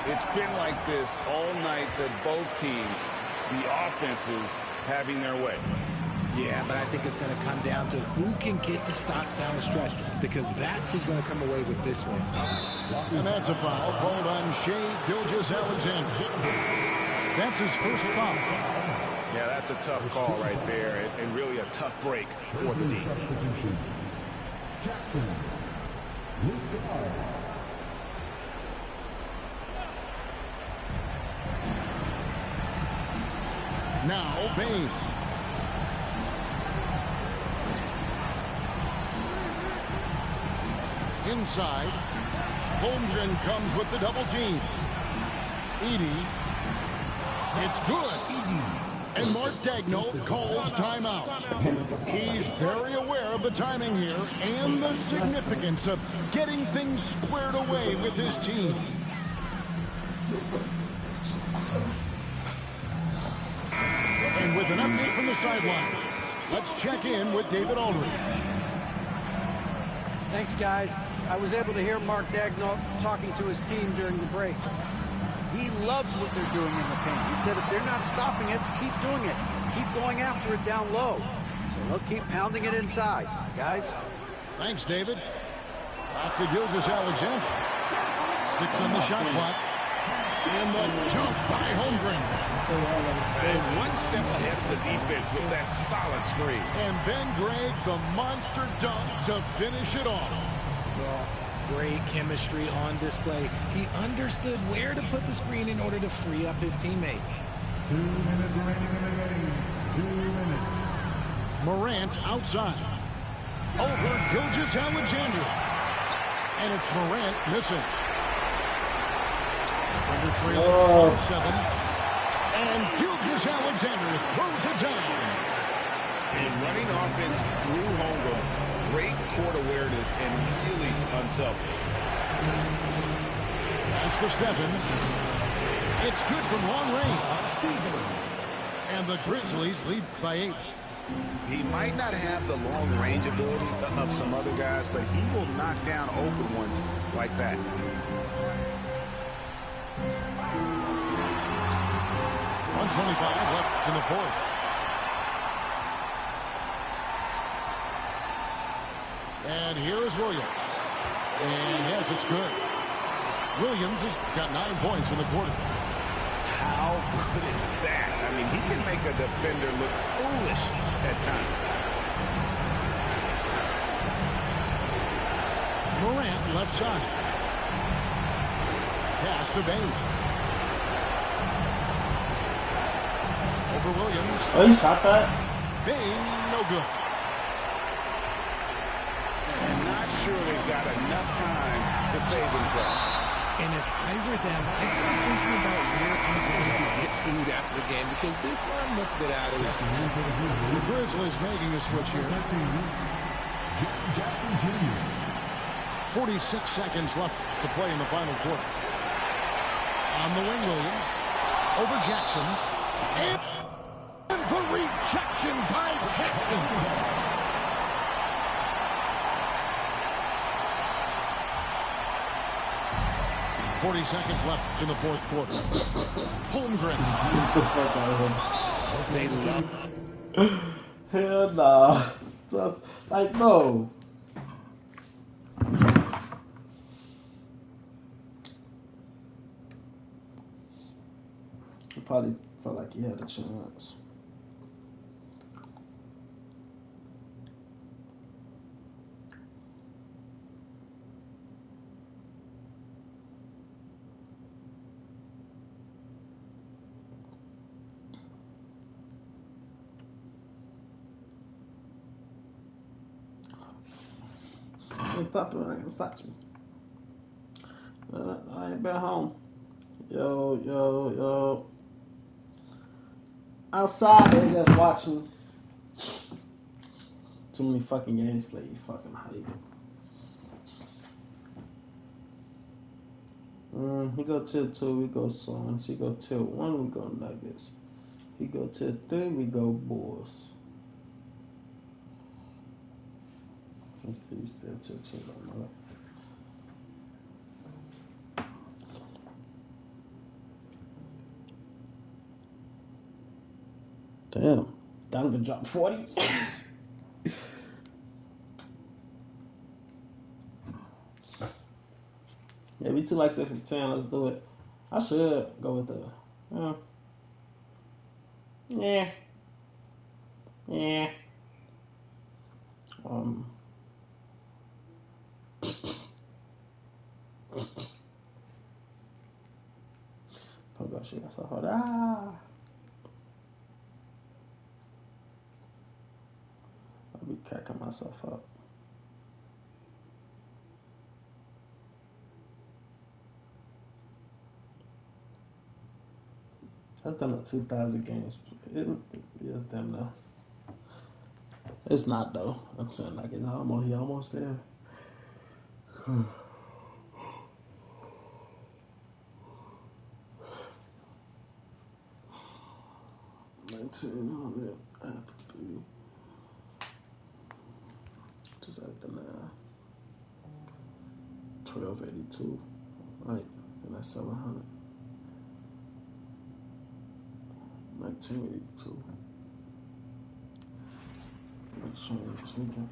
[SPEAKER 10] It's been like this all night for both teams. The offenses having their way.
[SPEAKER 8] Yeah, but I think it's going to come down to who can get the stops down the stretch, because that's who's going to come away with this one.
[SPEAKER 7] And that's a foul called on Shai Gilgeous-Alexander. That's his first foul.
[SPEAKER 10] Yeah, that's a tough call right there, and really a tough break for the D.
[SPEAKER 6] Jackson.
[SPEAKER 7] Now Bain. Inside. Holmgren comes with the double team. Edey. It's good. And Mark Daigneault calls timeout. He's very aware of the timing here and the significance of getting things squared away with his team. And with an update from the sidelines, let's check in with David Aldridge.
[SPEAKER 9] Thanks, guys. I was able to hear Mark Daigneault talking to his team during the break. He loves what they're doing in the paint. He said if they're not stopping us, keep doing it. Keep going after it down low. So they'll keep pounding it inside. Guys?
[SPEAKER 7] Thanks, David. Back to Gilgeous-Alexander. 6 on the shot clock. And the jump by Holmgren.
[SPEAKER 10] And one step ahead of the defense with that solid screen.
[SPEAKER 7] And then, Greg, the monster dunk to finish it off.
[SPEAKER 8] Well, great chemistry on display. He understood where to put the screen in order to free up his teammate.
[SPEAKER 6] 2 minutes remaining in the game. 2 minutes.
[SPEAKER 7] Morant outside. Over Gilgeous-Alexander. And it's Morant missing. Under trailing 7. And Gilgeous-Alexander throws it down.
[SPEAKER 10] And running offense through homegrown. Great court awareness and really unselfish.
[SPEAKER 7] Pass to Stephens. It's good from long range. And the Grizzlies lead by 8.
[SPEAKER 10] He might not have the long range ability of some other guys, but he will knock down open ones like that.
[SPEAKER 7] .125 left in the fourth. And here is Williams. And yes, it's good. Williams has got 9 points in the quarter.
[SPEAKER 10] How good is that? I mean, he can make a defender look foolish at times.
[SPEAKER 7] Morant left side. Pass to Bain. Over Williams.
[SPEAKER 1] Oh, he shot that?
[SPEAKER 7] Bain, no good.
[SPEAKER 10] And not sure they've got enough time to save themselves.
[SPEAKER 8] And if I were them, I start thinking about where I'm going to get food after the game because this one looks a bit out of it.
[SPEAKER 7] The Grizzlies making a switch here. 46 seconds left to play in the final quarter. On the wing, Williams. Over Jackson. And the rejection by Jackson. 40 seconds left in the fourth quarter. Holmgren.
[SPEAKER 8] They love
[SPEAKER 1] Hell nah. Just, like, no. He probably felt like he had a chance. Stop it, I ain't gonna stop me. I ain't been home. Yo. Outside, they just watch me. Too many fucking games played, you fucking hype. He go till 2, we go Suns. He go till 1, we go Nuggets. He go till 3, we go Bulls. Let's see, still till 2, don't know. Damn, Donovan dropped 40. Yeah, we 2 likes for 10. Let's do it. I should go with the. Yeah. Oh gosh, that's so hard. I'll be cracking myself up. That's done at 2,000 games. It's damn though. It's not though. I'm saying like it's almost there. 1900 after 3. Just after 9. 1282. Right. And that's 700. 1982. Make sure it's tweaking.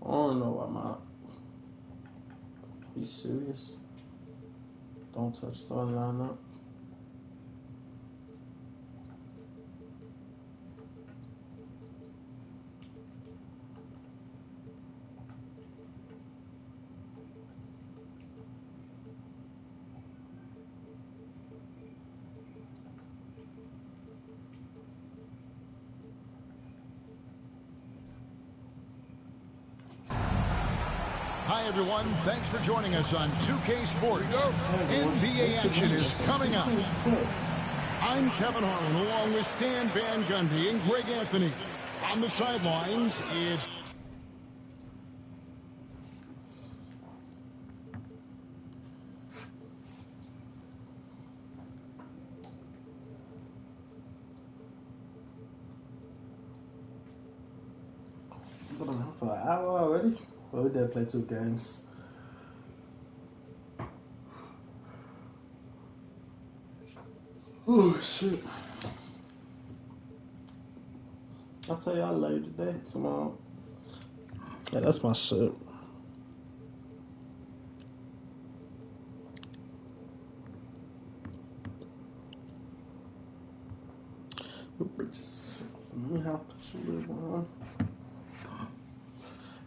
[SPEAKER 1] I don't know why my. Be serious. Don't touch starting lineup.
[SPEAKER 7] Hi, everyone. Thanks for joining us on 2K Sports. NBA action is coming up. I'm Kevin Harlan, along with Stan Van Gundy and Greg Anthony. On the sidelines, it's...
[SPEAKER 1] Been on for an hour already. Well, we did play 2 games. Oh shoot! I'll tell y'all later today, tomorrow. Yeah, that's my shirt. Let me help you.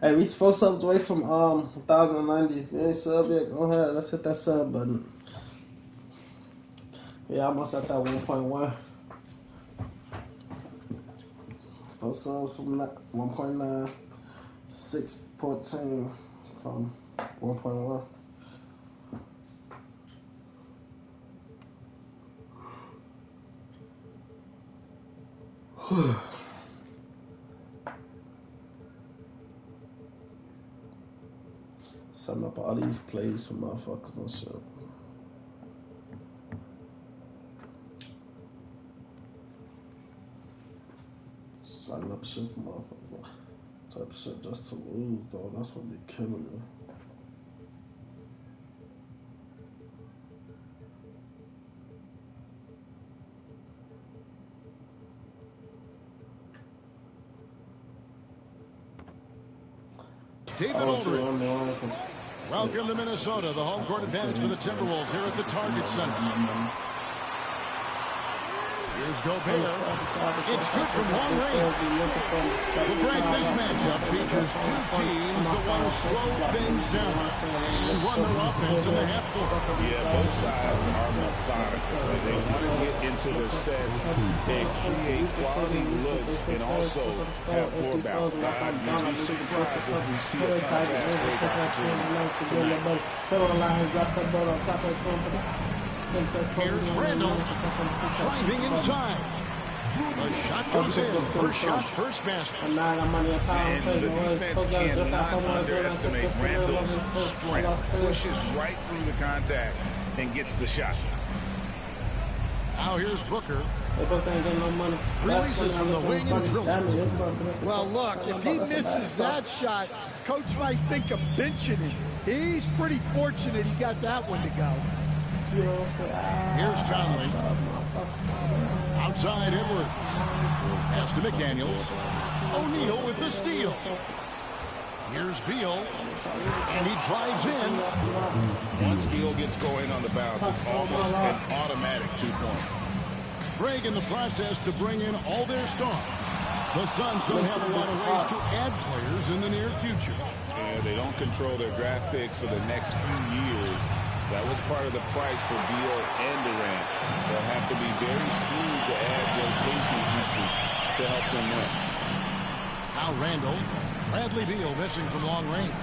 [SPEAKER 1] Hey, we 4 subs away from 1,090. If you ain't sub yet, go ahead. Let's hit that sub button. Yeah, almost at that 1.1. 4 subs from 1.9. 614 from 1.1. Sum up all these plays for motherfuckers and shit. Sign up shit for motherfuckers. Type of shit just to lose, though. That's what be killing me.
[SPEAKER 7] David Aldridge. Welcome to Minnesota, the home court advantage for the Timberwolves here at the Target Center. Here's Gobert. It's good from long range. Well, Greg, this matchup features 2 teams that want to slow things down and run their offense in the half court.
[SPEAKER 10] Yeah, both sides are methodical. They want to get into their sets and create quality looks and also have floor balance. I'd be surprised if we see a ton of fast break opportunities tonight.
[SPEAKER 7] Here's Randall driving inside. The shot goes in. First shot, first basket.
[SPEAKER 10] And the defense cannot underestimate Randall's strength. Pushes right through the contact and gets the shot.
[SPEAKER 7] Now here's Booker.
[SPEAKER 3] Releases from the wing and drills it. Well, look, if he misses that shot, coach might think of benching him. He's pretty fortunate he got that one to go.
[SPEAKER 7] Here's Conley. Outside Edwards. Pass to McDaniels. O'Neal with the steal. Here's Beal. And he drives in.
[SPEAKER 10] Once Beal gets going on the bounce, it's almost an automatic 2-point.
[SPEAKER 7] Greg in the process to bring in all their stars. The Suns don't have a lot of ways to add players in the near future.
[SPEAKER 10] Yeah, they don't control their draft picks for the next few years. That was part of the price for Beal and Durant. They'll have to be very shrewd to add rotation pieces to help them win.
[SPEAKER 7] Now Randall. Bradley Beal missing from long range.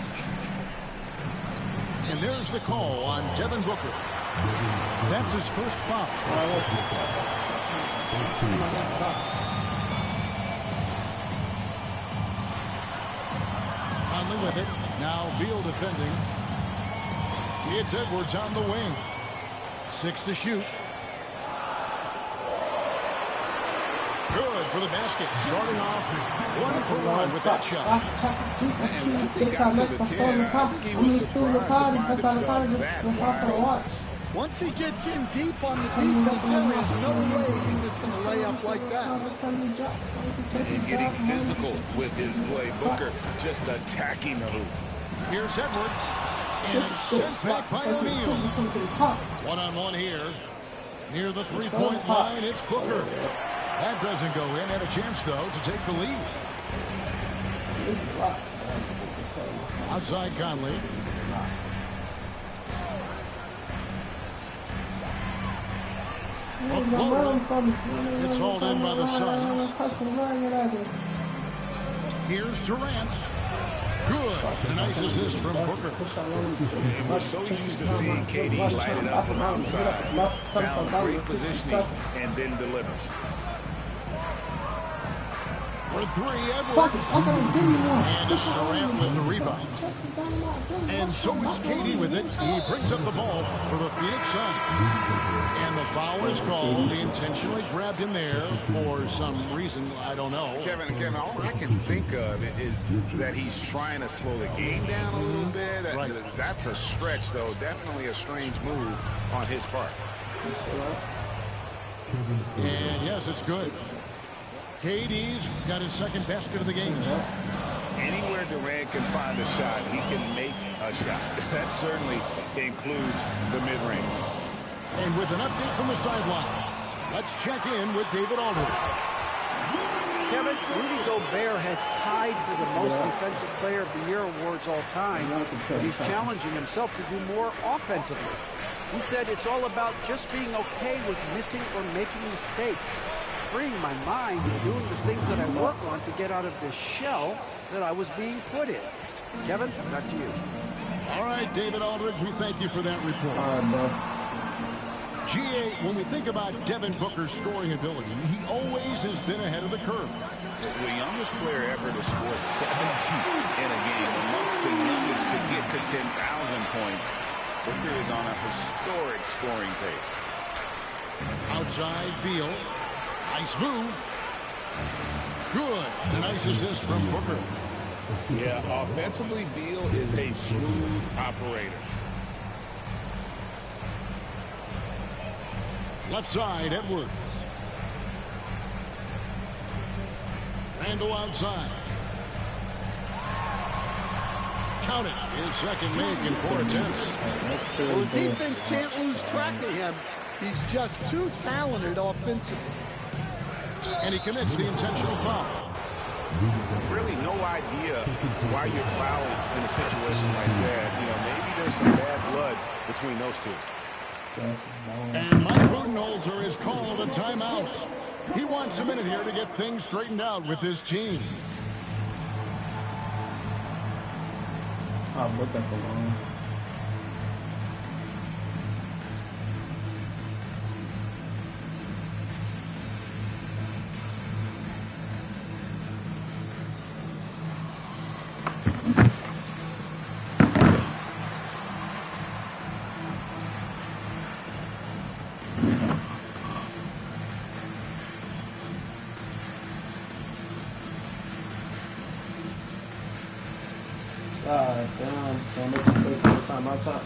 [SPEAKER 7] And there's the call on Devin Booker. That's his first foul. Conley with it. Now Beal defending. It's Edwards on the wing. 6 to shoot. Good for the basket. Starting off 1 for 1 with that shot.
[SPEAKER 3] Once he gets in deep on the defense, there's no way he's missing a layup like that.
[SPEAKER 10] And getting physical with his play. Booker just attacking the hoop.
[SPEAKER 7] Here's Edwards. And it's sent back by O'Neal. One-on-one here. Near the three-point line, it's Booker. That doesn't go in. Had a chance, though, to take the lead. Outside Conley. A floater. It's hauled in by the Suns. Here's Durant. Good. A nice assist from Booker.
[SPEAKER 10] We're so used to seeing KD light it up from outside. Found great positioning and then delivers.
[SPEAKER 7] For three, Edwards.
[SPEAKER 1] Fuck it, I got a video one.
[SPEAKER 7] And it's Durant with the rebound. And so it's KD with it. He brings up the ball for the Phoenix Suns. And the foul is called. He intentionally grabbed him there for some reason. I don't know.
[SPEAKER 10] Kevin, all I can think of is that he's trying to slow the game down a little bit.
[SPEAKER 7] Right.
[SPEAKER 10] That's a stretch, though. Definitely a strange move on his part.
[SPEAKER 7] And yes, it's good. KD's got his second basket of the game.
[SPEAKER 10] Anywhere Durant can find a shot, he can make a shot. That certainly includes the mid-range.
[SPEAKER 7] And with an update from the sidelines, let's check in with David Aldridge.
[SPEAKER 9] Kevin, Rudy Gobert has tied for the most defensive player of the year awards all time. But he's challenging himself to do more offensively. He said it's all about just being okay with missing or making mistakes, freeing my mind and doing the things that I work on to get out of this shell that I was being put in. Kevin, back to you.
[SPEAKER 7] All right, David Aldridge, we thank you for that report.
[SPEAKER 1] All right, bro.
[SPEAKER 7] GA, when we think about Devin Booker's scoring ability, he always has been ahead of the curve.
[SPEAKER 10] The youngest player ever to score 70 in a game, amongst the youngest to get to 10,000 points. Booker is on a historic scoring pace.
[SPEAKER 7] Outside, Beal. Nice move. Good. A nice assist from Booker.
[SPEAKER 10] Yeah, offensively, Beal is a smooth operator.
[SPEAKER 7] Left side, Edwards. Randall outside. Count it. His second make in 4 attempts.
[SPEAKER 3] Well, the defense can't lose track of him. He's just too talented offensively.
[SPEAKER 7] And he commits the intentional foul.
[SPEAKER 10] Really no idea why you're fouling in a situation like that. You know, maybe there's some bad blood between those two.
[SPEAKER 7] And Mike Budenholzer has called a timeout. He wants a minute here to get things straightened out with his team.
[SPEAKER 1] I'll look at the line. Damn, don't make me play full time outside.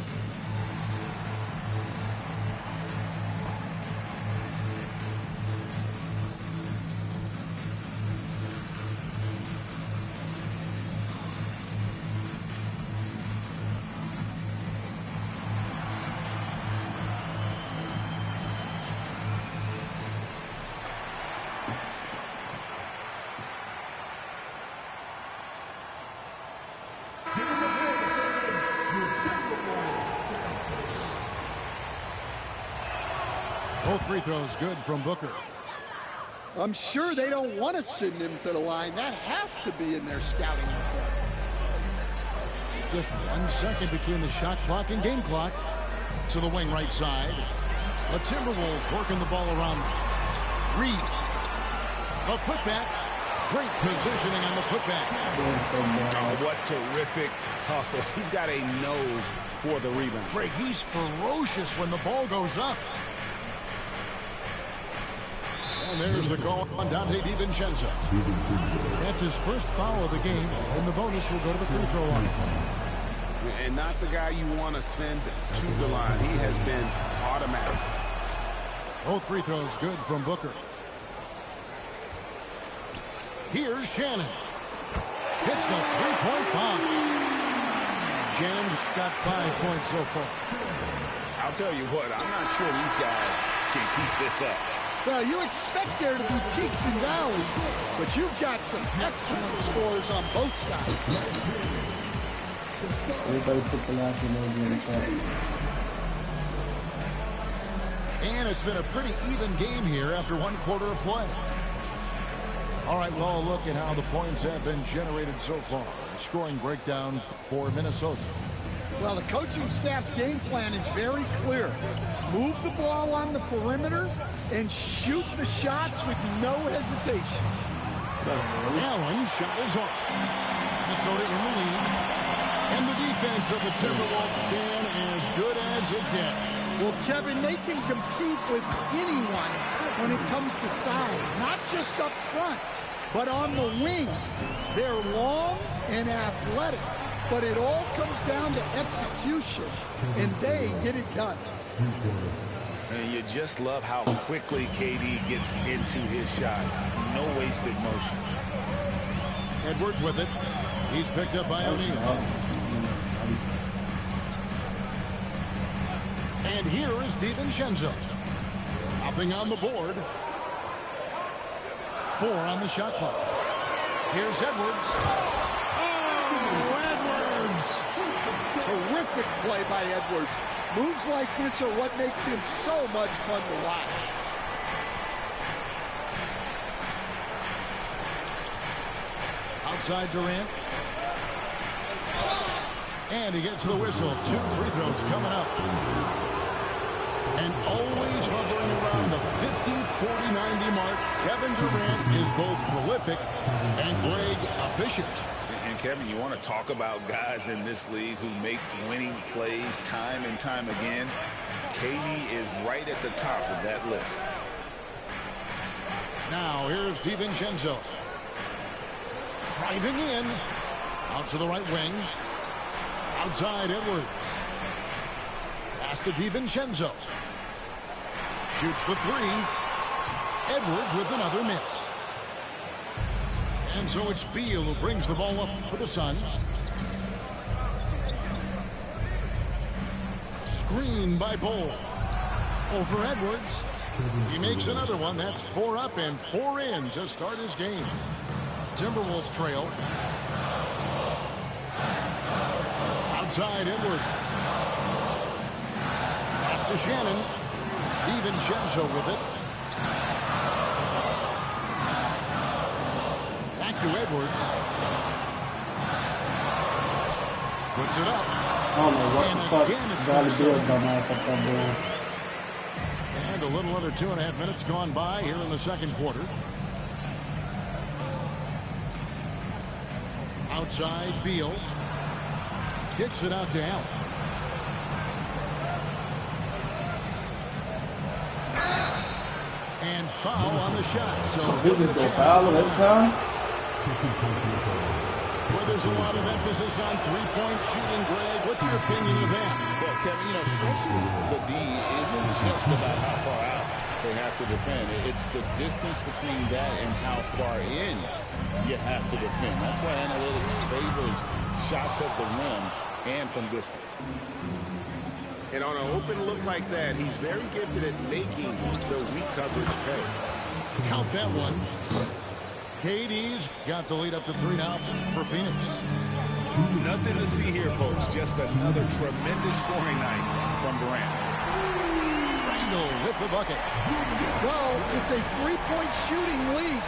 [SPEAKER 7] Both free throws good from Booker.
[SPEAKER 3] I'm sure they don't want to send him to the line. That has to be in their scouting report.
[SPEAKER 7] Just 1 second between the shot clock and game clock. To the wing right side. The Timberwolves working the ball around them. Reed. A putback. Great positioning on the putback.
[SPEAKER 10] Oh, what terrific hustle. He's got a nose for the rebound.
[SPEAKER 7] Greg, he's ferocious when the ball goes up. And there's the call on Dante DiVincenzo. That's his first foul of the game, and the bonus will go to the free throw line.
[SPEAKER 10] And not the guy you want to send to the line. He has been automatic.
[SPEAKER 7] Both free throws good from Booker. Here's Shannon. Hits the three-point bomb. Shannon's got 5 points so far.
[SPEAKER 10] I'll tell you what, I'm not sure these guys can keep this up.
[SPEAKER 3] Well, you expect there to be peaks and valleys, but you've got some excellent scores on both sides.
[SPEAKER 1] Everybody put the last emoji in the chat.
[SPEAKER 7] And it's been a pretty even game here after 1 quarter of play. All right, well, a look at how the points have been generated so far. A scoring breakdown for Minnesota.
[SPEAKER 3] Well, the coaching staff's game plan is very clear. Move the ball on the perimeter and shoot the shots with no hesitation.
[SPEAKER 7] Allen shot is off. Minnesota in the lead. And the defense of the Timberwolves stand as good as it gets.
[SPEAKER 3] Well, Kevin, they can compete with anyone when it comes to size, not just up front, but on the wings. They're long and athletic, but it all comes down to execution, and they get it done.
[SPEAKER 5] And you just love how quickly KD gets into his shot. No wasted motion.
[SPEAKER 7] Edwards with it. He's picked up by O'Neal. And here is DiVincenzo. Nothing on the board. 4 on the shot clock. Here's Edwards. Oh, Edwards!
[SPEAKER 3] Terrific play by Edwards. Moves like this are what makes him so much fun to watch.
[SPEAKER 7] Outside Durant. And he gets the whistle. 2 free throws coming up. And always hovering around the 50, 40, 90 mark. Kevin Durant is both prolific and Greg efficient.
[SPEAKER 10] And Kevin, you want to talk about guys in this league who make winning plays time and time again? KD is right at the top of that list.
[SPEAKER 7] Now here's DiVincenzo. Driving in. Out to the right wing. Outside Edwards. Pass to DiVincenzo. Shoots the 3. Edwards with another miss. And so it's Beal who brings the ball up for the Suns. Screen by Bol. Over Edwards. He makes another one. That's 4 up and 4 in to start his game. Timberwolves trail. Outside Edwards. Pass to Shannon. DiVincenzo with it. Back to Edwards. Puts it up.
[SPEAKER 1] I don't know what the fuck Valley Bill's dumbass up there doing.
[SPEAKER 7] And a little under 2.5 minutes gone by here in the second quarter. Outside Beal. Kicks it out to Allen. And foul on the shot. So
[SPEAKER 1] he just go foul every time.
[SPEAKER 7] Where there's a lot of emphasis on three-point shooting, Greg. What's your opinion of that?
[SPEAKER 10] Well, Kevin, you know, stretching the D isn't just about how far out they have to defend. It's the distance between that and how far in you have to defend. That's why analytics favors shots at the rim and from distance.
[SPEAKER 2] And on an open look like that, he's very gifted at making the weak coverage pay.
[SPEAKER 7] Count that one. KD's got the lead up to 3 now for Phoenix.
[SPEAKER 5] Nothing to see here, folks. Just another tremendous scoring night from Durant.
[SPEAKER 7] Randall with the bucket.
[SPEAKER 3] Well, it's a 3-point shooting lead.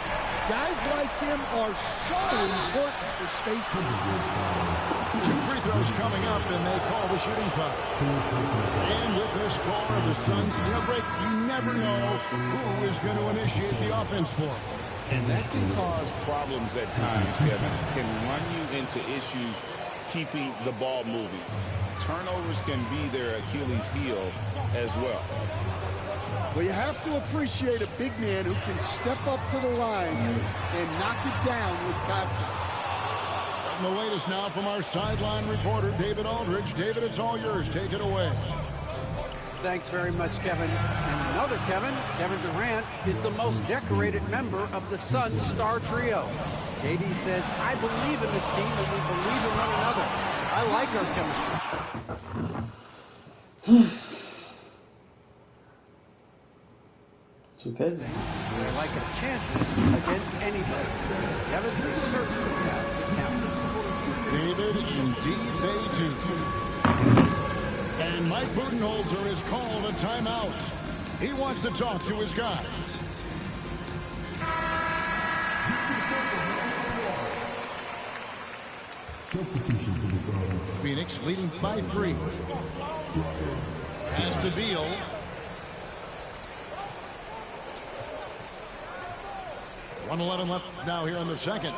[SPEAKER 3] Guys like him are so important for spacing.
[SPEAKER 7] 2 free throws coming up, and they call the shooting foul. And with this score, the Suns in a break, you never know who is going to initiate the offense for them.
[SPEAKER 10] And that can cause problems at times, Kevin. Can run you into issues keeping the ball moving. Turnovers can be their Achilles heel as well.
[SPEAKER 3] Well, you have to appreciate a big man who can step up to the line and knock it down with confidence.
[SPEAKER 7] And the latest now from our sideline reporter, David Aldridge. David, it's all yours. Take it away.
[SPEAKER 9] Thanks very much, Kevin. And another Kevin, Kevin Durant, is the most decorated member of the Suns star trio. KD says, I believe in this team and we believe in one another. I like our chemistry.
[SPEAKER 1] 2K.
[SPEAKER 9] I like our chances against anybody. Kevin, they certainly have the talent.
[SPEAKER 7] David, indeed they do. And Mike Budenholzer has called a timeout. He wants to talk to his guys. Phoenix leading by 3. Has to Beal. .111 left now here in the second.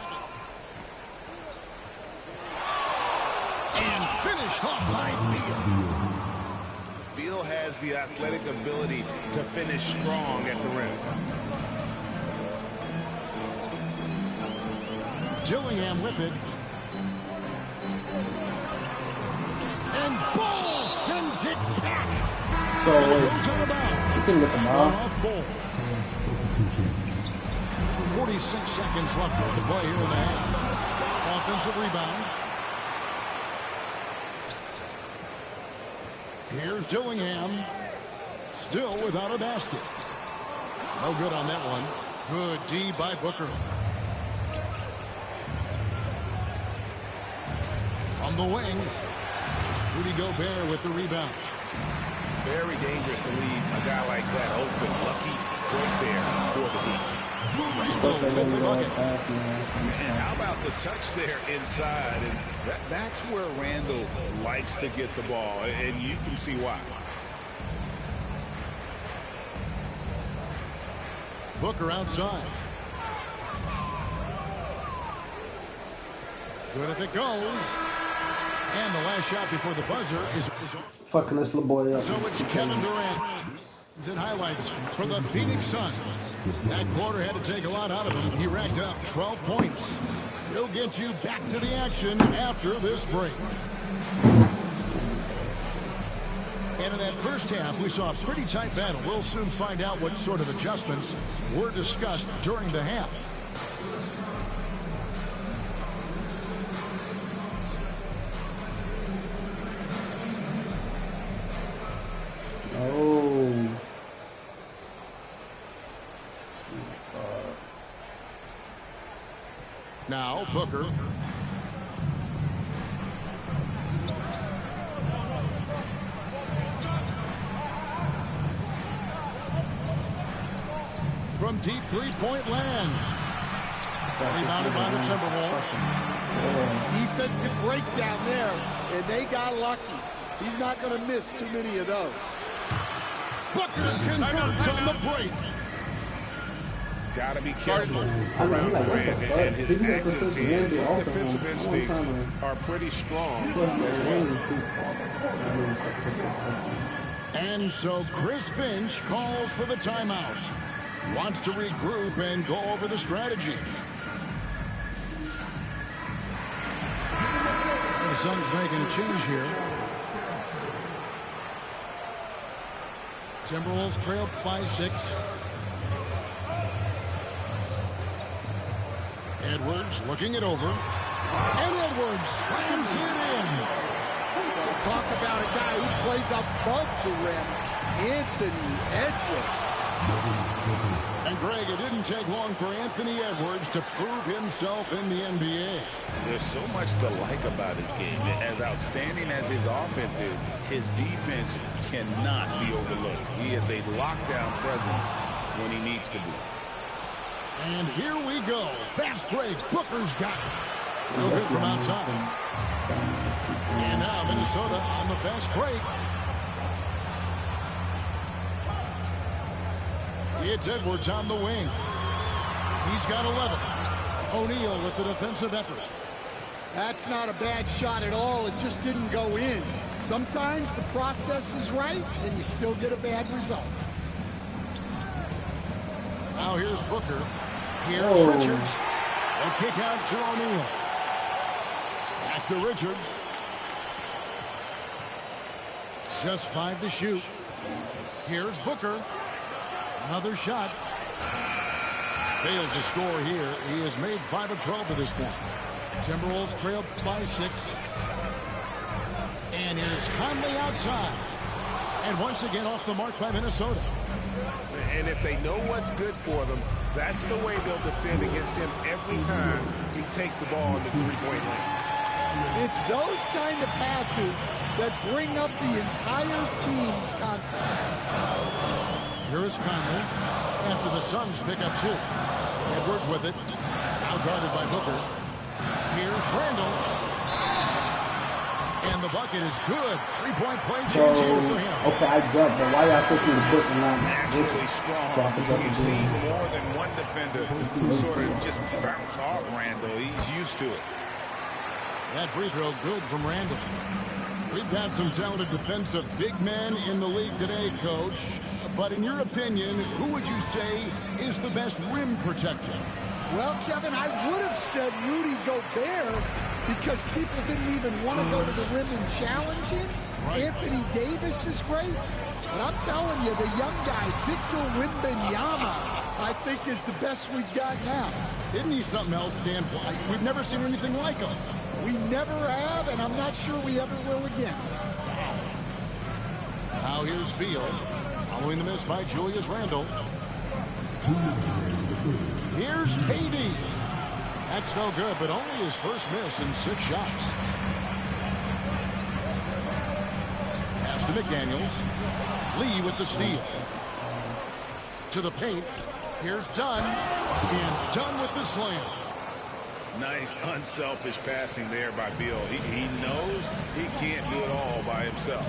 [SPEAKER 7] And finished off by Beal.
[SPEAKER 10] Beal has the athletic ability to finish strong at the rim.
[SPEAKER 7] Dillingham with it. And Ball sends it back.
[SPEAKER 1] So,
[SPEAKER 7] Goes out of bounds.
[SPEAKER 1] you can look them up.
[SPEAKER 7] Off ball. 46 seconds left to play here in the half. Offensive rebound. Here's Dillingham. Still without a basket. No good on that one. Good D by Booker. From the wing, Rudy Gobert with the rebound.
[SPEAKER 10] Very dangerous to leave a guy like that open. Lucky right there for the Heat.
[SPEAKER 7] With the bucket.
[SPEAKER 10] And how about the touch there inside? And that's where Randall likes to get the ball, and you can see why.
[SPEAKER 7] Booker outside. Good if it goes. And the last shot before the buzzer is
[SPEAKER 1] Fucking this little boy up.
[SPEAKER 7] so it's Kevin Durant. And highlights for the Phoenix Suns. That quarter had to take a lot out of him. He racked up 12 points. He'll get you back to the action after this break. And in that first half, we saw a pretty tight battle. We'll soon find out what sort of adjustments were discussed during the half.
[SPEAKER 1] Oh.
[SPEAKER 7] Now, Booker. From deep three-point land. Rebounded by the Timberwolves.
[SPEAKER 3] Defensive breakdown there, and they got lucky. He's not going to miss too many of those.
[SPEAKER 7] Booker converts on the break.
[SPEAKER 10] Got to be careful
[SPEAKER 1] I mean,
[SPEAKER 10] around
[SPEAKER 1] like, what
[SPEAKER 10] Durant,
[SPEAKER 1] the fuck?
[SPEAKER 10] and his
[SPEAKER 1] Did you have to
[SPEAKER 10] active
[SPEAKER 1] switch
[SPEAKER 10] hands, his
[SPEAKER 1] Randall off
[SPEAKER 10] defensive
[SPEAKER 1] him?
[SPEAKER 10] instincts
[SPEAKER 1] One time,
[SPEAKER 10] are pretty strong
[SPEAKER 1] But
[SPEAKER 10] as well.
[SPEAKER 7] And so Chris Finch calls for the timeout. Wants to regroup and go over the strategy. The Suns making a change here. Timberwolves trailed by 6. Edwards looking it over. And Edwards slams it in.
[SPEAKER 3] Talk about a guy who plays above the rim, Anthony Edwards.
[SPEAKER 7] And Greg, it didn't take long for Anthony Edwards to prove himself in the NBA.
[SPEAKER 10] There's so much to like about his game. As outstanding as his offense is, his defense cannot be overlooked. He is a lockdown presence when he needs to be.
[SPEAKER 7] And here we go. Fast break. Booker's got it. No good from outside. And now Minnesota on the fast break. It's Edwards on the wing. He's got 11. O'Neal with the defensive effort.
[SPEAKER 3] That's not a bad shot at all. It just didn't go in. Sometimes the process is right, and you still get a bad result.
[SPEAKER 7] Now here's Booker. Here's Richards. A kick out to O'Neal. Back to Richards. Just 5 to shoot. Here's Booker. Another shot. Fails to score here. He has made 5 of 12 to this point. Timberwolves trailed by 6. And here's Conley outside. And once again off the mark by Minnesota.
[SPEAKER 10] And if they know what's good for them, that's the way they'll defend against him every time he takes the ball in the three-point line.
[SPEAKER 3] It's those kind of passes that bring up the entire team's confidence.
[SPEAKER 7] Here is Conley after the Suns pick up 2. Edwards with it. Now guarded by Booker. Here's Randall. the bucket is good. 3-point play change here for him.
[SPEAKER 1] Okay, I jumped, but why y'all pushing this book and not
[SPEAKER 10] Naturally strong. You've seen more than one defender who sort of just bounce off Randall. He's used to it.
[SPEAKER 7] That free throw good from Randall. We've got some talented defensive big men in the league today, Coach. But in your opinion, who would you say is the best rim protector?
[SPEAKER 3] Well, Kevin, I would have said Rudy Gobert because people didn't even want to go to the rim and challenge him. Right. Anthony Davis is great. But I'm telling you, the young guy, Victor Wembanyama, I think is the best we've got now.
[SPEAKER 7] Isn't he something else, Dan? We've never seen anything like him.
[SPEAKER 3] We never have, and I'm not sure we ever will again.
[SPEAKER 7] Now here's Beal, following the miss by Julius Randle. Here's KD. That's no good, but only his first miss in 6 shots. Pass to McDaniels. Lee with the steal. To the paint. Here's Dunn. And Dunn with the slam.
[SPEAKER 10] Nice, unselfish passing there by Beal. He knows he can't do it all by himself.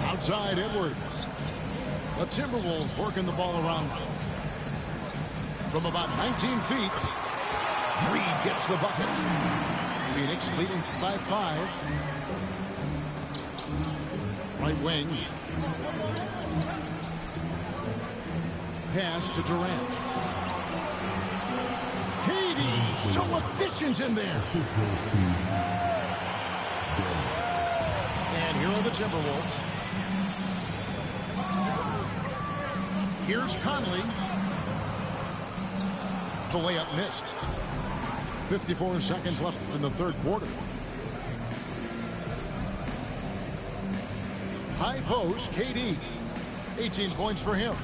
[SPEAKER 7] Outside Edwards. The Timberwolves working the ball around now. From about 19 feet, Reed gets the bucket. Phoenix leading by 5. Right wing. Pass to Durant. Katie, so efficient in there. And here are the Timberwolves. Here's Conley. The layup missed. 54 seconds left in the third quarter. High post, KD. 18 points for him.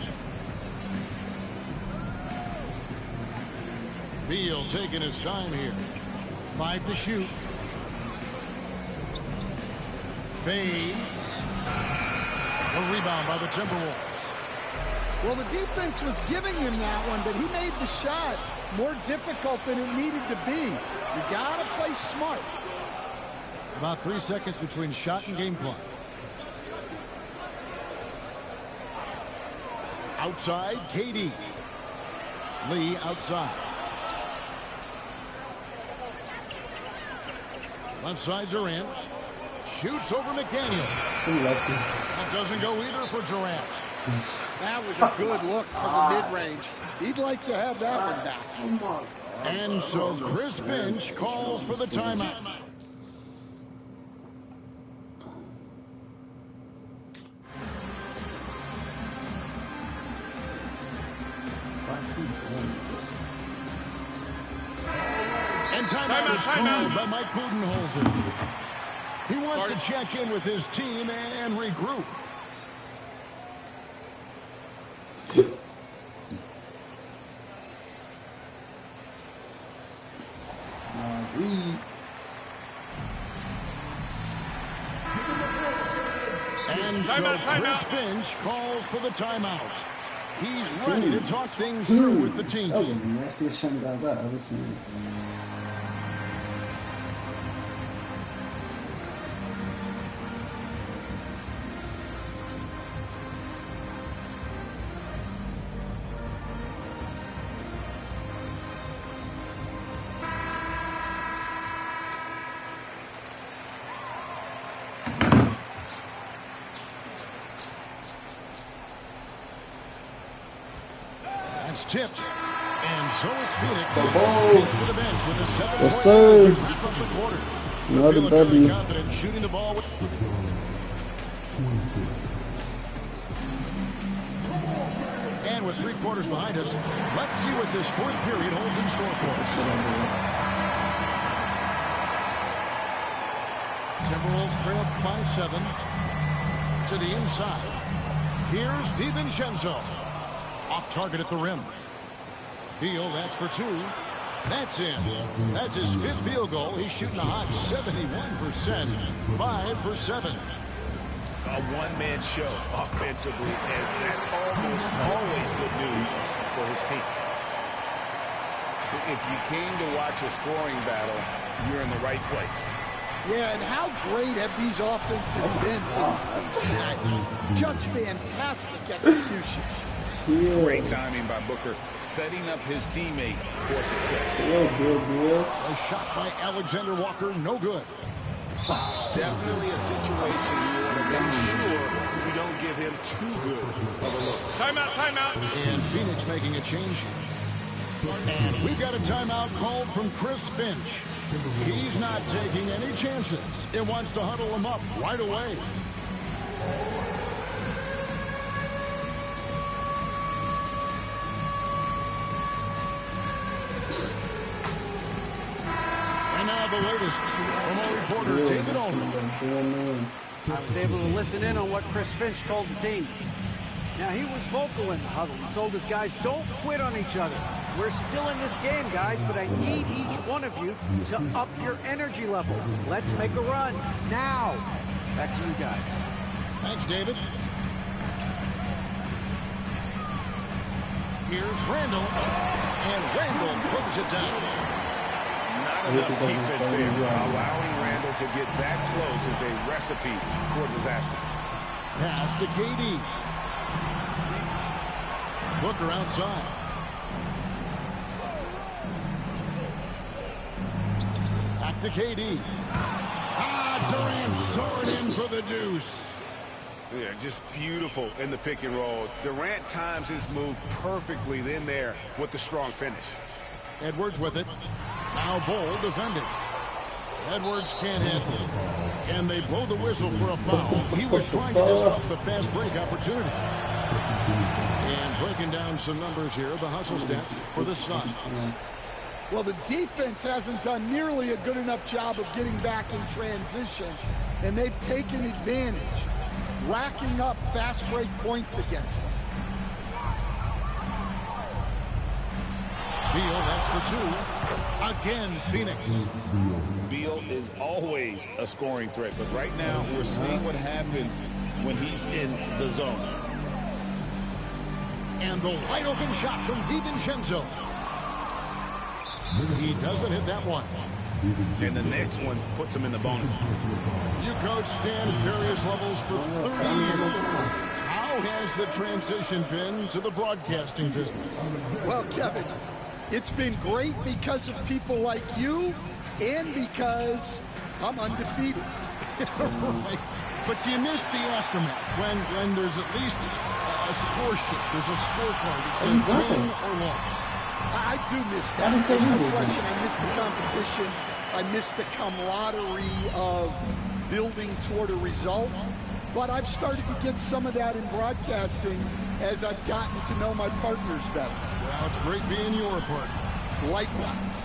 [SPEAKER 7] Beal taking his time here. 5 to shoot. Fades. A rebound by the Timberwolves.
[SPEAKER 3] Well, the defense was giving him that one, but he made the shot more difficult than it needed to be. You got to play smart.
[SPEAKER 7] About 3 seconds between shot and game clock. Outside, KD. Lee outside. Left side, Durant. Shoots over McDaniel. That doesn't go either for Durant.
[SPEAKER 3] That was a good look from the mid-range. He'd like to have that one back.
[SPEAKER 7] And so Chris Finch calls for the timeout. And timeout is called by Mike Budenholzer. He wants to check in with his team and regroup. And so Chris Finch calls for the timeout. He's ready to talk things through with the team.
[SPEAKER 1] That was the nastiest shot guys I've ever seen.
[SPEAKER 7] It's tipped. And so it's Phoenix. To the bench with a 7-point
[SPEAKER 1] yes, sir.
[SPEAKER 7] wrap up the quarter.
[SPEAKER 1] Another W.
[SPEAKER 7] Confident shooting the ball with and with 3 quarters behind us, let's see what this fourth period holds in store for us. Timberwolves trail by 7 to the inside. Here's DiVincenzo. Off target at the rim. Beal, that's for 2. That's in. That's his 5th field goal. He's shooting a hot 71%. 5 for 7.
[SPEAKER 10] A one-man show offensively, and that's almost always good news for his team. If you came to watch a scoring battle, you're in the right place.
[SPEAKER 3] Yeah, and how great have these offenses been for these teams tonight? Just fantastic execution.
[SPEAKER 10] Great timing by Booker, setting up his teammate for success.
[SPEAKER 7] A shot by Alexander Walker, no good.
[SPEAKER 10] Definitely a situation you want to make sure you don't give him too good of a look.
[SPEAKER 2] Timeout, timeout.
[SPEAKER 7] And Phoenix making a change here. And we've got a timeout called from Chris Finch. He's not taking any chances. He wants to huddle him up right away. And now the latest from our reporter, David Aldridge.
[SPEAKER 9] I was able to listen in on what Chris Finch told the team. Now, he was vocal in the huddle. He told his guys, don't quit on each other. We're still in this game, guys, but I need each one of you to up your energy level. Let's make a run now. Back to you guys.
[SPEAKER 7] Thanks, David. Here's Randall. And Randall throws it down.
[SPEAKER 10] Not enough defense there. Allowing Randall to get that close is a recipe for disaster.
[SPEAKER 7] Pass to KD. Booker outside. Back to KD. Durant soaring in for the deuce.
[SPEAKER 10] Yeah, just beautiful in the pick and roll. Durant times his move perfectly then there with the strong finish.
[SPEAKER 7] Edwards with it. Now Bol defending. Edwards can't handle it. And they blow the whistle for a foul. He was trying to disrupt the fast break opportunity. And breaking down some numbers here, the hustle stats for the Suns.
[SPEAKER 3] Well, the defense hasn't done nearly a good enough job of getting back in transition, and they've taken advantage, racking up fast break points against them.
[SPEAKER 7] Beal, that's for two. Again, Phoenix.
[SPEAKER 10] Beal is always a scoring threat, but right now we're seeing what happens when he's in the zone.
[SPEAKER 7] And the wide open shot from DiVincenzo. He doesn't hit that one.
[SPEAKER 10] And the next one puts him in the bonus.
[SPEAKER 7] You coach Stan at various levels for 30 years. How has the transition been to the broadcasting business?
[SPEAKER 3] Well, Kevin, it's been great because of people like you and because I'm undefeated.
[SPEAKER 7] Right. But do you miss the aftermath when there's at least a score sheet? There's a scorecard that says win or loss.
[SPEAKER 3] I do miss that. There's no question. I miss the competition. I miss the camaraderie of building toward a result. But I've started to get some of that in broadcasting as I've gotten to know my partners better.
[SPEAKER 7] Well, it's great being your partner.
[SPEAKER 3] Likewise.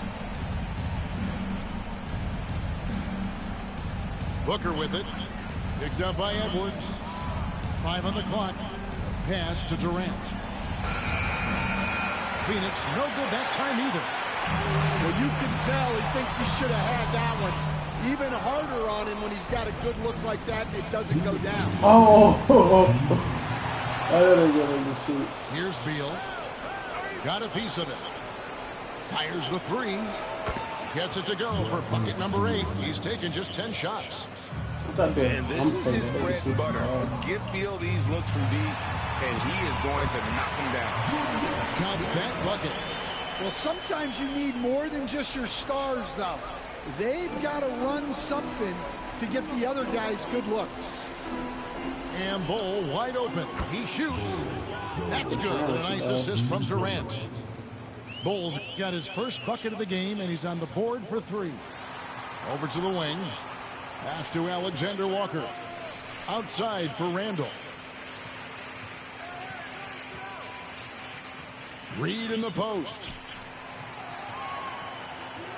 [SPEAKER 7] Booker with it. Picked up by Edwards. 5 on the clock. Pass to Durant. Phoenix, no good that time either.
[SPEAKER 3] Well, you can tell he thinks he should have had that one. Even harder on him when he's got a good look like that and it doesn't go down.
[SPEAKER 1] Oh! I didn't get him to shoot.
[SPEAKER 7] Here's Beal. Got a piece of it. Fires the three. Gets it to go for bucket number 8. He's taken just 10 shots.
[SPEAKER 10] And this is his bread and butter. Give Beal these looks from deep, and he is going to knock him down.
[SPEAKER 7] Got that bucket.
[SPEAKER 3] Well, sometimes you need more than just your stars, though. They've got to run something to get the other guys good looks.
[SPEAKER 7] And Bol wide open. He shoots. That's good. And a nice assist from Durant. Bol's got his first bucket of the game, and he's on the board for 3. Over to the wing. Pass to Alexander Walker. Outside for Randall. Reed in the post.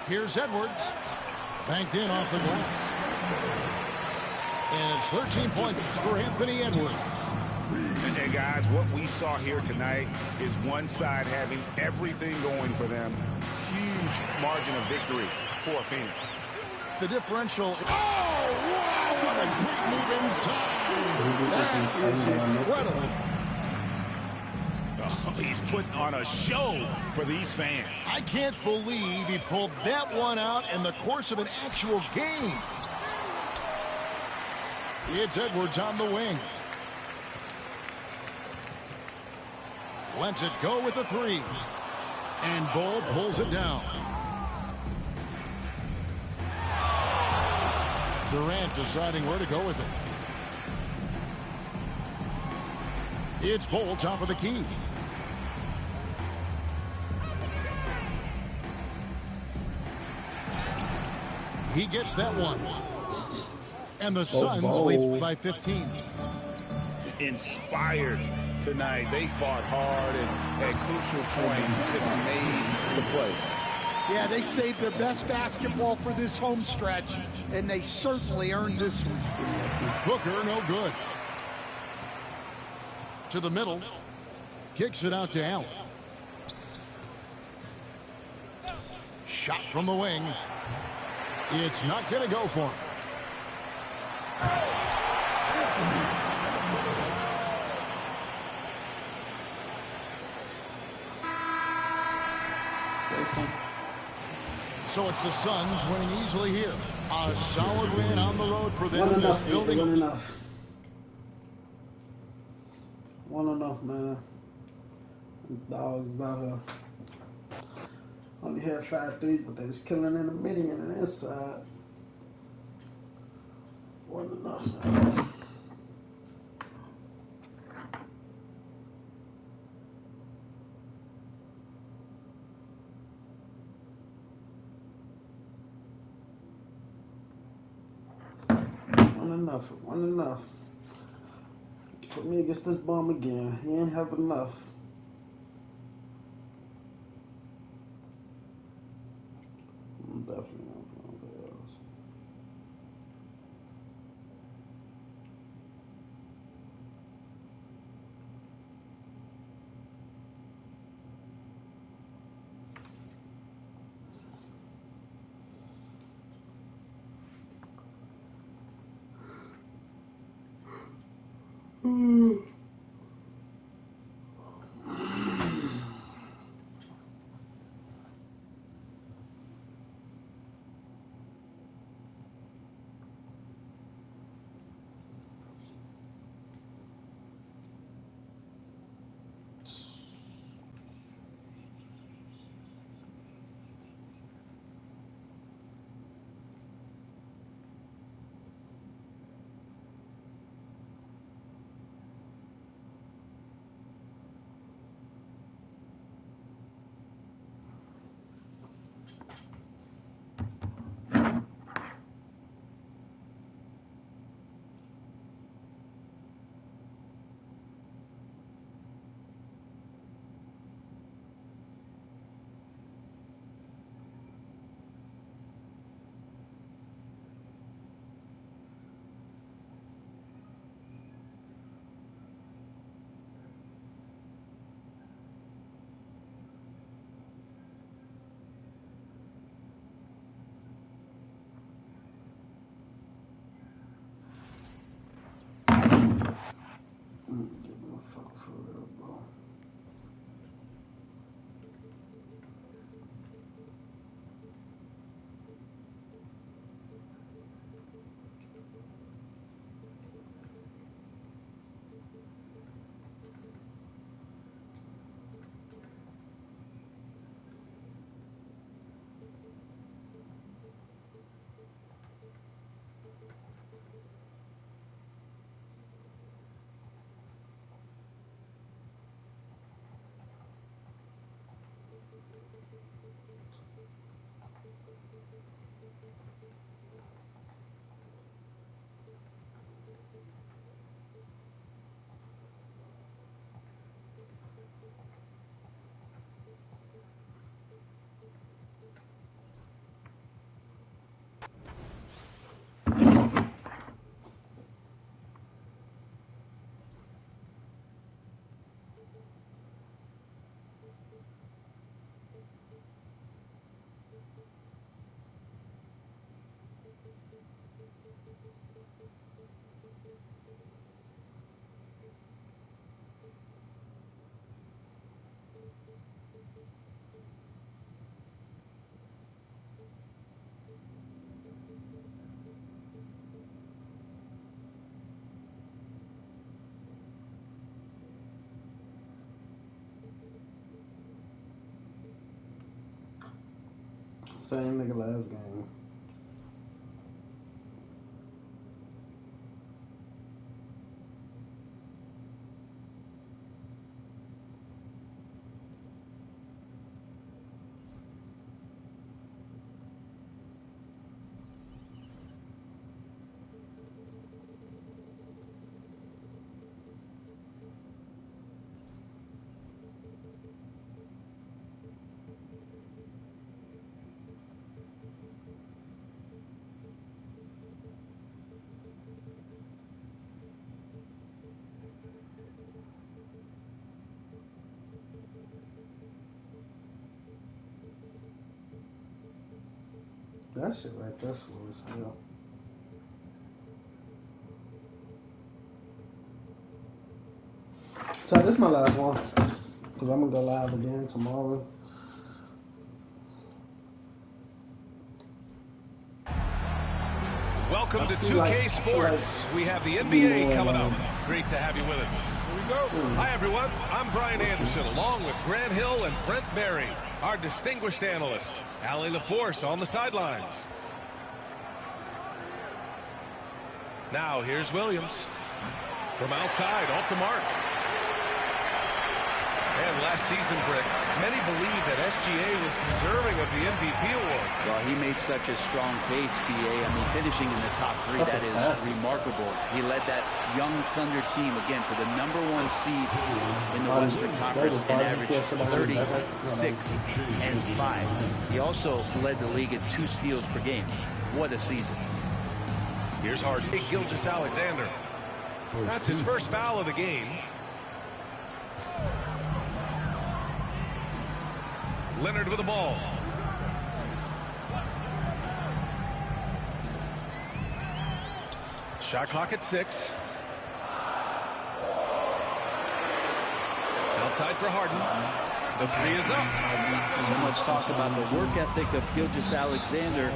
[SPEAKER 7] Here's Edwards. Banked in off the glass. And it's 13 points for Anthony Edwards.
[SPEAKER 10] And guys, what we saw here tonight is one side having everything going for them. Huge margin of victory for Phoenix.
[SPEAKER 7] The differential. Oh, wow, what a great move inside. That is incredible.
[SPEAKER 5] Oh, he's putting on a show for these fans.
[SPEAKER 7] I can't believe he pulled that one out in the course of an actual game. It's Edwards on the wing. Lets it go with the three. And Bull pulls it down. Durant deciding where to go with it. It's Bull, top of the key. He gets that one. And the Suns lead by 15.
[SPEAKER 5] Inspired tonight. They fought hard and at crucial points just made the plays.
[SPEAKER 3] Yeah, they saved their best basketball for this home stretch, and they certainly earned this one.
[SPEAKER 7] Booker, no good. To the middle. Kicks it out to Allen. Shot from the wing. It's not going to go for him. So it's the Suns winning easily here. A solid win on the road for them.
[SPEAKER 1] One enough, building. One enough. One enough, man. Dogs out here. Only had 5 threes, but they was killing in the midi and the inside. One enough, man. One enough. Put me against this bum again. He ain't have enough. I'm definitely not playing for else. Same nigga last game. That shit right there slow as hell. So this is my last one. Because I'm going to go live again tomorrow.
[SPEAKER 2] Welcome to 2K Sports. We have the NBA coming up. Great to have you with us. Here we go. Hi, everyone. I'm Brian Anderson, along with Grant Hill and Brent Berry, our distinguished analyst. Allie LaForce on the sidelines. Now, here's Williams. From outside, off the mark. And last season, Britt, many believe that SGA was deserving of the MVP award.
[SPEAKER 11] Well, he made such a strong case, BA. I mean, finishing in the top three, that is remarkable. He led that young Thunder team, again, to the #1 seed in the Western Conference and averaged 36 and 5. He also led the league in 2 steals per game. What a season.
[SPEAKER 2] Here's Harden. Gilgeous-Alexander. That's his first foul of the game. Leonard with the ball. Shot clock at 6. Outside for Harden. The 3 is up.
[SPEAKER 11] So much talk about the work ethic of Gilgeous-Alexander.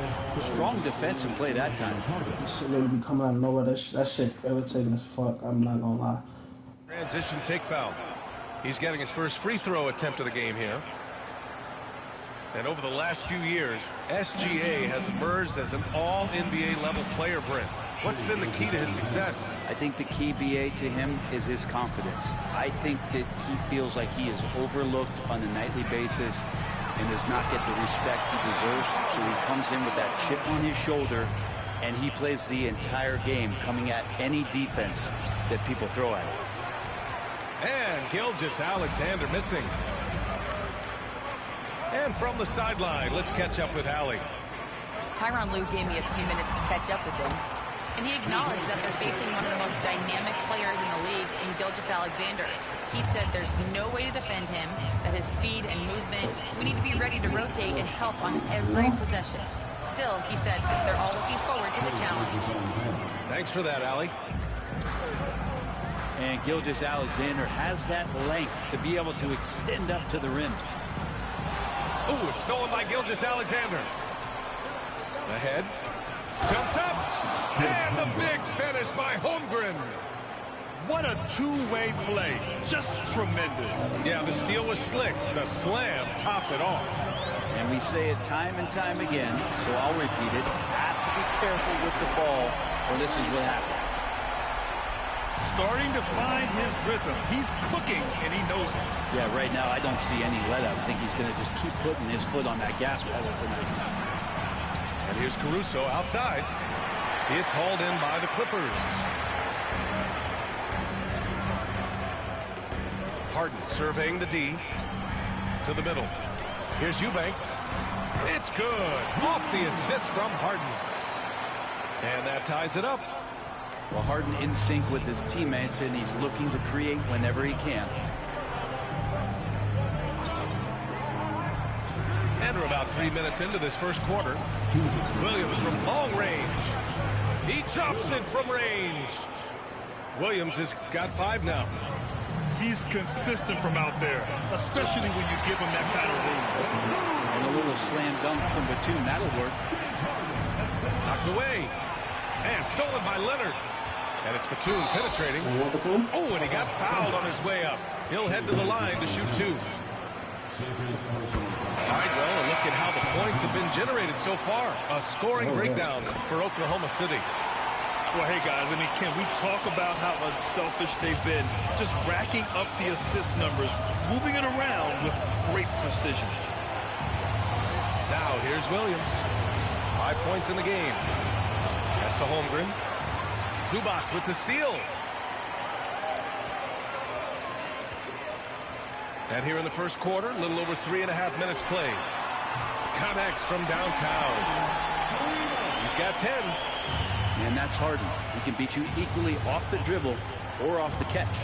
[SPEAKER 11] Strong defensive play that time.
[SPEAKER 1] This shit really be coming out of nowhere. That shit irritating as fuck. I'm not gonna lie.
[SPEAKER 2] Transition take foul. He's getting his first free throw attempt of the game here. And over the last few years, SGA has emerged as an all-NBA level player, Brent. What's been the key to his success?
[SPEAKER 11] I think the key, BA, to him is his confidence. I think that he feels like he is overlooked on a nightly basis and does not get the respect he deserves. So he comes in with that chip on his shoulder, and he plays the entire game, coming at any defense that people throw at him.
[SPEAKER 2] And Gilgeous-Alexander missing. And from the sideline, let's catch up with Allie.
[SPEAKER 4] Tyronn Lue gave me a few minutes to catch up with him, and he acknowledged that they're facing one of the most dynamic players in the league in Gilgeous-Alexander. He said there's no way to defend him, that his speed and movement, we need to be ready to rotate and help on every possession. Still, he said they're all looking forward to the challenge.
[SPEAKER 2] Thanks for that, Allie.
[SPEAKER 11] And Gilgeous-Alexander has that length to be able to extend up to the rim.
[SPEAKER 2] Ooh, it's stolen by Gilgeous-Alexander. Ahead. Jumps up. And the big finish by Holmgren.
[SPEAKER 5] What a two-way play. Just tremendous.
[SPEAKER 2] Yeah, the steal was slick. The slam topped it off.
[SPEAKER 11] And we say it time and time again, so I'll repeat it. Have to be careful with the ball, or this is what happens.
[SPEAKER 5] Starting to find his rhythm. He's cooking, and he knows it.
[SPEAKER 11] Yeah, right now I don't see any let-up. I think he's going to just keep putting his foot on that gas pedal tonight.
[SPEAKER 2] And here's Caruso outside. It's hauled in by the Clippers. Harden surveying the D to the middle. Here's Eubanks. It's good. Off the assist from Harden. And that ties it up.
[SPEAKER 11] Well, Harden in sync with his teammates, and he's looking to create whenever he can.
[SPEAKER 2] And we're about 3 minutes into this first quarter. Williams from long range. He drops it from range. Williams has got 5 now.
[SPEAKER 5] He's consistent from out there, especially when you give him that kind of room.
[SPEAKER 11] And a little slam dunk from Batum, that'll work.
[SPEAKER 2] Knocked away. And stolen by Leonard. And it's Batum penetrating. Oh, and he got fouled on his way up. He'll head to the line to shoot 2. All right, well, a look at how the points have been generated so far. A scoring breakdown for Oklahoma City.
[SPEAKER 5] Well, hey, guys, I mean, can we talk about how unselfish they've been? Just racking up the assist numbers, moving it around with great precision.
[SPEAKER 2] Now, here's Williams. 5 points in the game. Pass to Holmgren. Zubac with the steal. And here in the first quarter, a little over 3.5 minutes played. Connects from downtown. He's got 10.
[SPEAKER 11] And that's Harden. He can beat you equally off the dribble or off the catch.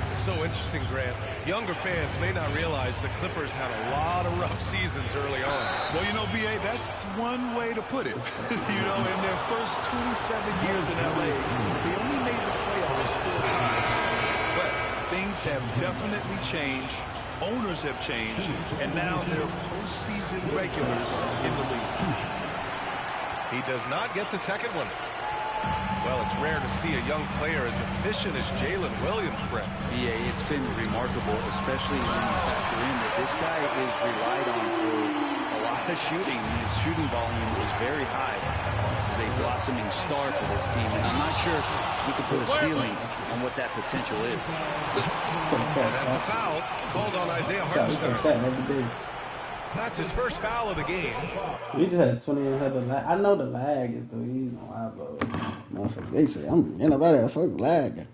[SPEAKER 2] It's so interesting, Grant. Younger fans may not realize the Clippers had a lot of rough seasons early on.
[SPEAKER 5] Well, you know, B.A., that's one way to put it. You know, in their first 27 years in L.A., they only made the playoffs 4 times. But things have definitely changed. Owners have changed. And now they're postseason regulars in the league.
[SPEAKER 2] He does not get the second one. Well, it's rare to see a young player as efficient as Jalen Williams, Brett.
[SPEAKER 11] Yeah, it's been remarkable, especially when you factor in that this guy is relied on for a lot of shooting. His shooting volume is very high. This is a blossoming star for this team, and I'm not sure we can put a ceiling on what that potential is.
[SPEAKER 2] And that's a foul called on Isaiah Hartenstein. That's his first foul of the game.
[SPEAKER 1] We just had 20 years had the lag. I know the lag is the reason why, but motherfuckers, they say I'm nobody that fucking lag.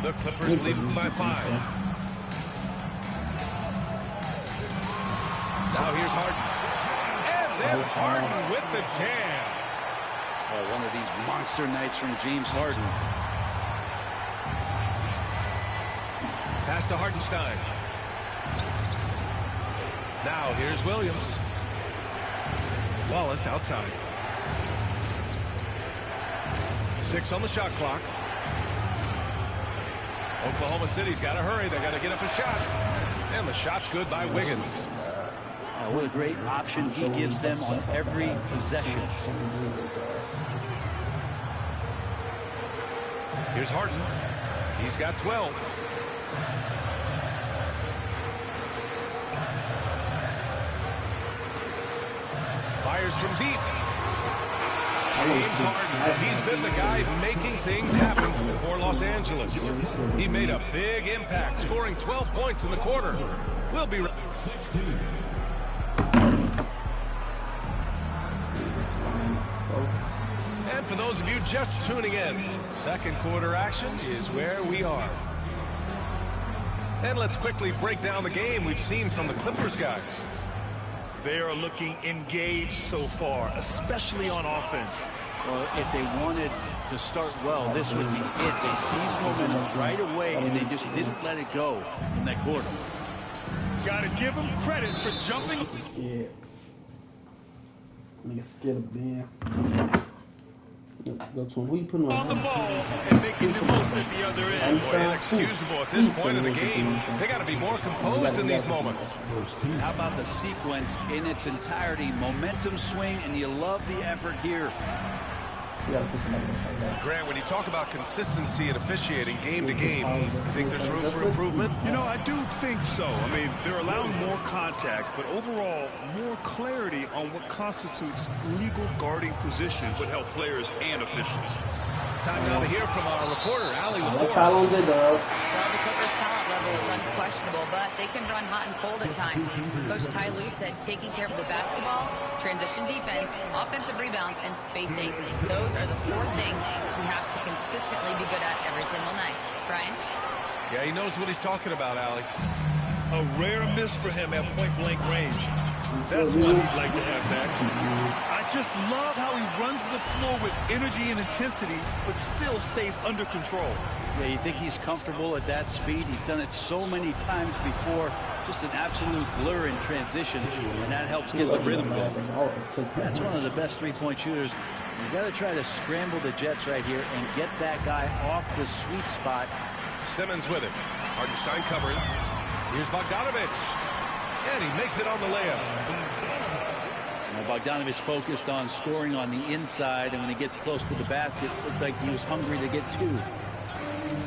[SPEAKER 2] The Clippers lead them by 5. Now here's Harden. And then Harden with the jam.
[SPEAKER 11] Oh, one of these monster nights from James Harden.
[SPEAKER 2] Pass to Hartenstein. Now here's Williams. Wallace outside. 6 on the shot clock. Oklahoma City's got to hurry. They got to get up a shot. And the shot's good by Wiggins.
[SPEAKER 11] What a great option he gives them on every possession.
[SPEAKER 2] Here's Harden. He's got 12. Fires from deep. James Harden, he's been the guy making things happen for Los Angeles. He made a big impact, scoring 12 points in the quarter. We'll be right back. And for those of you just tuning in, second quarter action is where we are. And let's quickly break down the game we've seen from the Clippers guys.
[SPEAKER 5] They are looking engaged so far, especially on offense.
[SPEAKER 11] Well, if they wanted to start well, this would be it. They seized momentum right away, and they just didn't let it go in that quarter.
[SPEAKER 5] Got to give them credit for jumping.
[SPEAKER 1] Scared. Nigga scared of being. Go to him. Who you putting
[SPEAKER 5] on the ball and making the most at the other end.
[SPEAKER 2] Boy, inexcusable at this point in the game. They got to be more composed in these moments.
[SPEAKER 11] And how about the sequence in its entirety? Momentum swing, and you love the effort here.
[SPEAKER 2] Grant, when you talk about consistency and officiating game to game, do you think there's room for improvement?
[SPEAKER 5] You know, I do think so. I mean, they're allowing more contact, but overall, more clarity on what constitutes legal guarding position would help players and officials.
[SPEAKER 2] Time now to hear from our reporter, Allie LaForce.
[SPEAKER 4] Well, the Clippers' talent level is unquestionable, but they can run hot and cold at times. Coach Ty Lue said taking care of the basketball, transition defense, offensive rebounds, and spacing. Those are the 4 things we have to consistently be good at every single night. Brian?
[SPEAKER 2] Yeah, he knows what he's talking about, Allie.
[SPEAKER 5] A rare miss for him at point-blank range. That's what he'd like to have back. I just love how he runs the floor with energy and intensity, but still stays under control.
[SPEAKER 11] Yeah, you think he's comfortable at that speed? He's done it so many times before. Just an absolute blur in transition, and that helps get the rhythm going. That's one of the best three-point shooters. You got to try to scramble the Jets right here and get that guy off the sweet spot.
[SPEAKER 2] Simmons with it. Hartenstein covering. Here's Bogdanovich. And he makes it on the layup.
[SPEAKER 11] Bogdanovich focused on scoring on the inside, and when he gets close to the basket, looked like he was hungry to get 2.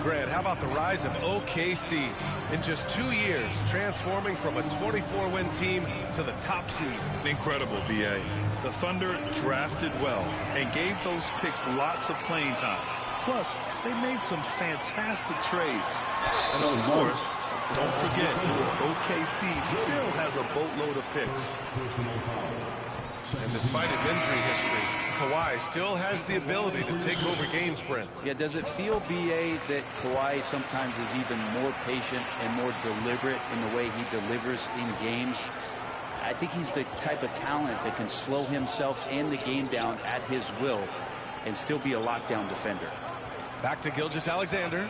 [SPEAKER 2] Grant, how about the rise of OKC? In just 2 years, transforming from a 24-win team to the top seed.
[SPEAKER 5] Incredible, B.A. The Thunder drafted well and gave those picks lots of playing time. Plus, they made some fantastic trades. And of course, don't forget, OKC still has a boatload of picks.
[SPEAKER 2] And despite his injury history, Kawhi still has the ability to take over games, Brent.
[SPEAKER 11] Yeah, does it feel, B.A., that Kawhi sometimes is even more patient and more deliberate in the way he delivers in games? I think he's the type of talent that can slow himself and the game down at his will and still be a lockdown defender.
[SPEAKER 2] Back to Gilgeous-Alexander.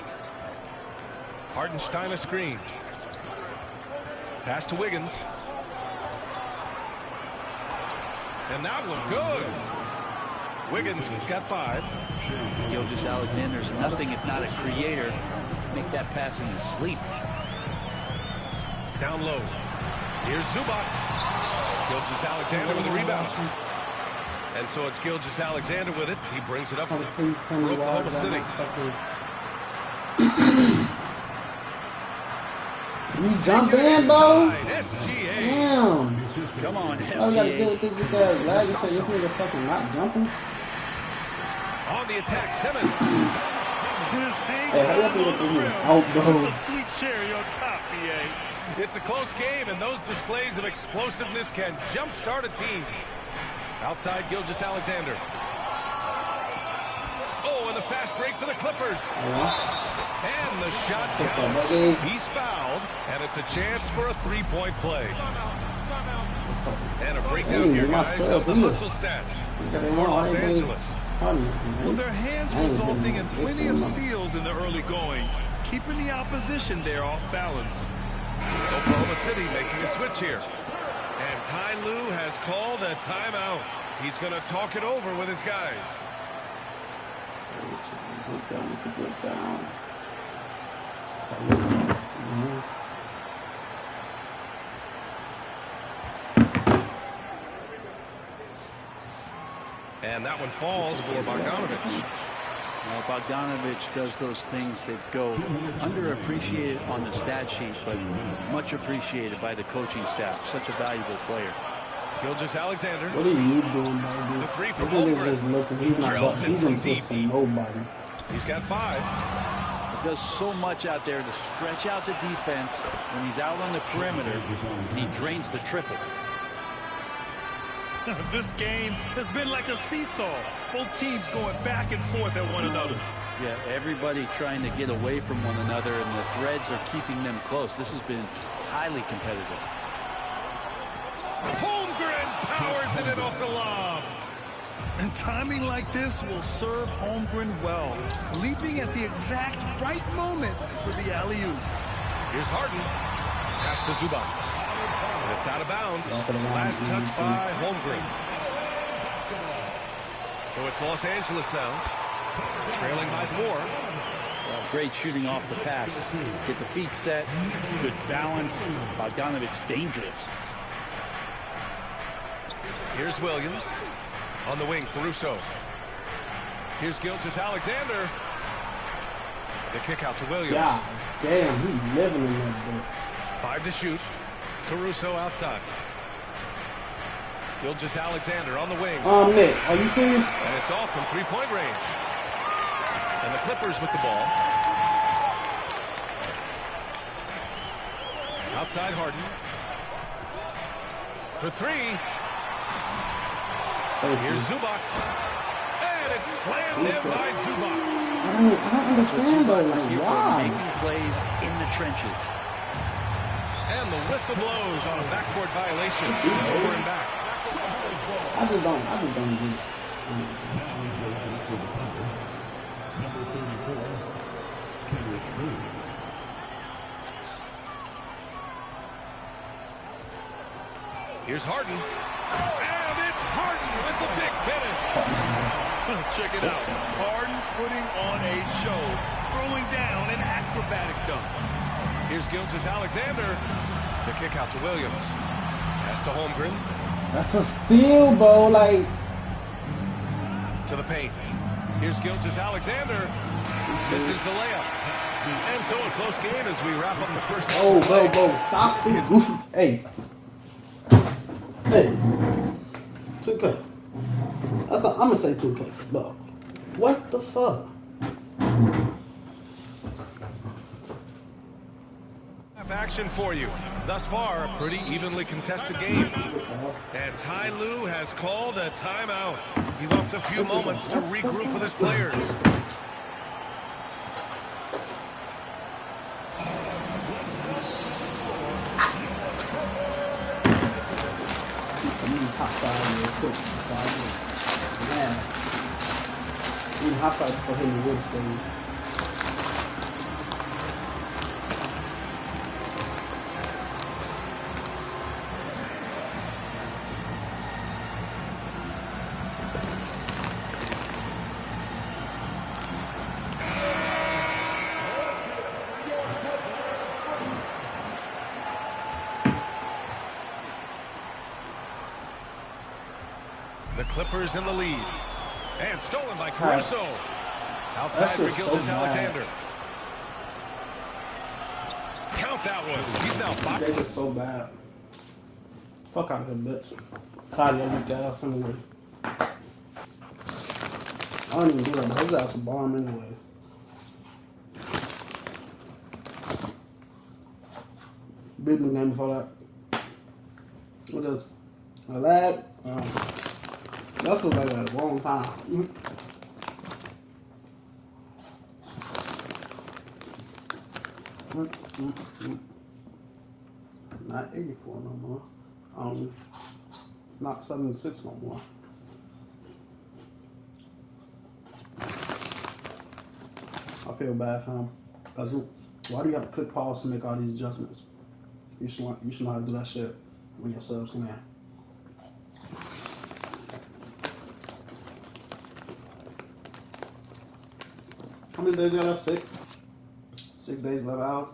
[SPEAKER 2] Hartenstein a screen. Pass to Wiggins. And that one good. Wiggins got 5.
[SPEAKER 11] Gilgeous-Alexander's nothing if not a creator. Make that pass in his sleep.
[SPEAKER 2] Down low. Here's Zubats. Gilgeous-Alexander with a rebound. And so it's Gilgeous-Alexander with it. He brings it up for Oklahoma City.
[SPEAKER 1] You jump in, Bo? Damn.
[SPEAKER 11] Come on, SGA.
[SPEAKER 1] I gotta deal with this lag and say this nigga fucking not jumping.
[SPEAKER 2] On the attack, Simmons.
[SPEAKER 1] Hey, how do you think that this is out, bro?
[SPEAKER 5] It's a sweet cherry on top, B.A.
[SPEAKER 2] It's a close game, and those displays of explosiveness can jumpstart a team. Outside, Gilgeous-Alexander. Oh, and the fast break for the Clippers. And the shot counts. He's fouled, and it's a chance for a three-point play. And a breakdown here, guys, of the hustle stats for Los Angeles.
[SPEAKER 5] Well, their hands resulting in plenty of steals in the early going, keeping the opposition there off balance.
[SPEAKER 2] Oklahoma City making a switch here. And Ty Lue has called a timeout. He's going to talk it over with his guys. And that one falls for Bogdanovich.
[SPEAKER 11] Well, Bogdanovich does those things that go underappreciated on the stat sheet, but much appreciated by the coaching staff. Such a valuable player.
[SPEAKER 2] Gilgeous-Alexander.
[SPEAKER 1] What are you doing, bro?
[SPEAKER 2] The three from
[SPEAKER 1] Holmgren. He's just looking. He's not. He's insisting nobody.
[SPEAKER 2] He's got 5.
[SPEAKER 11] He does so much out there to stretch out the defense when he's out on the perimeter, and he drains the triple.
[SPEAKER 5] This game has been like a seesaw. Both teams going back and forth at one another.
[SPEAKER 11] Yeah, everybody trying to get away from one another, and the threads are keeping them close. This has been highly competitive.
[SPEAKER 2] Holmgren powers it in off the lob.
[SPEAKER 5] And timing like this will serve Holmgren well, leaping at the exact right moment for the alley-oop.
[SPEAKER 2] Here's Harden. Pass to Zubats. And it's out of bounds. Last touch by Holmgren. So it's Los Angeles now, trailing by 4.
[SPEAKER 11] Well, great shooting off the pass. Get the feet set, good balance. Bogdanovich dangerous.
[SPEAKER 2] Here's Williams. On the wing, Caruso. Here's Gilgeous-Alexander. The kick out to Williams.
[SPEAKER 1] Yeah, damn, he's living in that bitch.
[SPEAKER 2] 5 to shoot. Caruso outside. Gilgeous-Alexander on the wing.
[SPEAKER 1] Nick, are you serious?
[SPEAKER 2] And it's off from 3-point range. And the Clippers with the ball. Outside Harden. For 3. Here's Zubats. And it's slammed in by Zubats.
[SPEAKER 1] I don't understand though, like why?
[SPEAKER 11] Making plays in the trenches.
[SPEAKER 2] And the whistle blows on a backcourt violation. Over and back.
[SPEAKER 1] I just don't get it.
[SPEAKER 2] Here's Harden. And it's Harden with the big finish.
[SPEAKER 5] Check it out. Harden putting on a show, throwing down an acrobatic dunk.
[SPEAKER 2] Here's Gilgeous-Alexander. The kick out to Williams. Pass to Holmgren.
[SPEAKER 1] That's a steal, bro. Like
[SPEAKER 2] to the paint. Here's Gilgeous-Alexander. This is the layup. And so a close game as we wrap up the first.
[SPEAKER 1] Oh, bro, stop being goofy. Hey. 2K. I'm gonna say 2K, bro. What the fuck?
[SPEAKER 2] Action for you. Thus far, a pretty evenly contested game. And Ty Lue has called a timeout. He wants a few moments to regroup with his players.
[SPEAKER 1] He's hot fire real quick. Man. He's hot fire for him to win this game.
[SPEAKER 2] The Clippers in the lead. And stolen by Caruso. Outside for Gilgeous-Alexander. Count that one. He's now 5.
[SPEAKER 1] They just so bad. Fuck out of here, bitch. Tired of your ass anyway. I don't even do that, but his ass a bomb anyway. Beat me game before that. What is a lag? That's what I got at the wrong time. Not 84 no more. Not 76 no more. I feel bad for him. Cause why do you have to click pause to make all these adjustments? You should know how to do that shit when your subs come in. How many days you got left? 6? 6 days, 11 hours.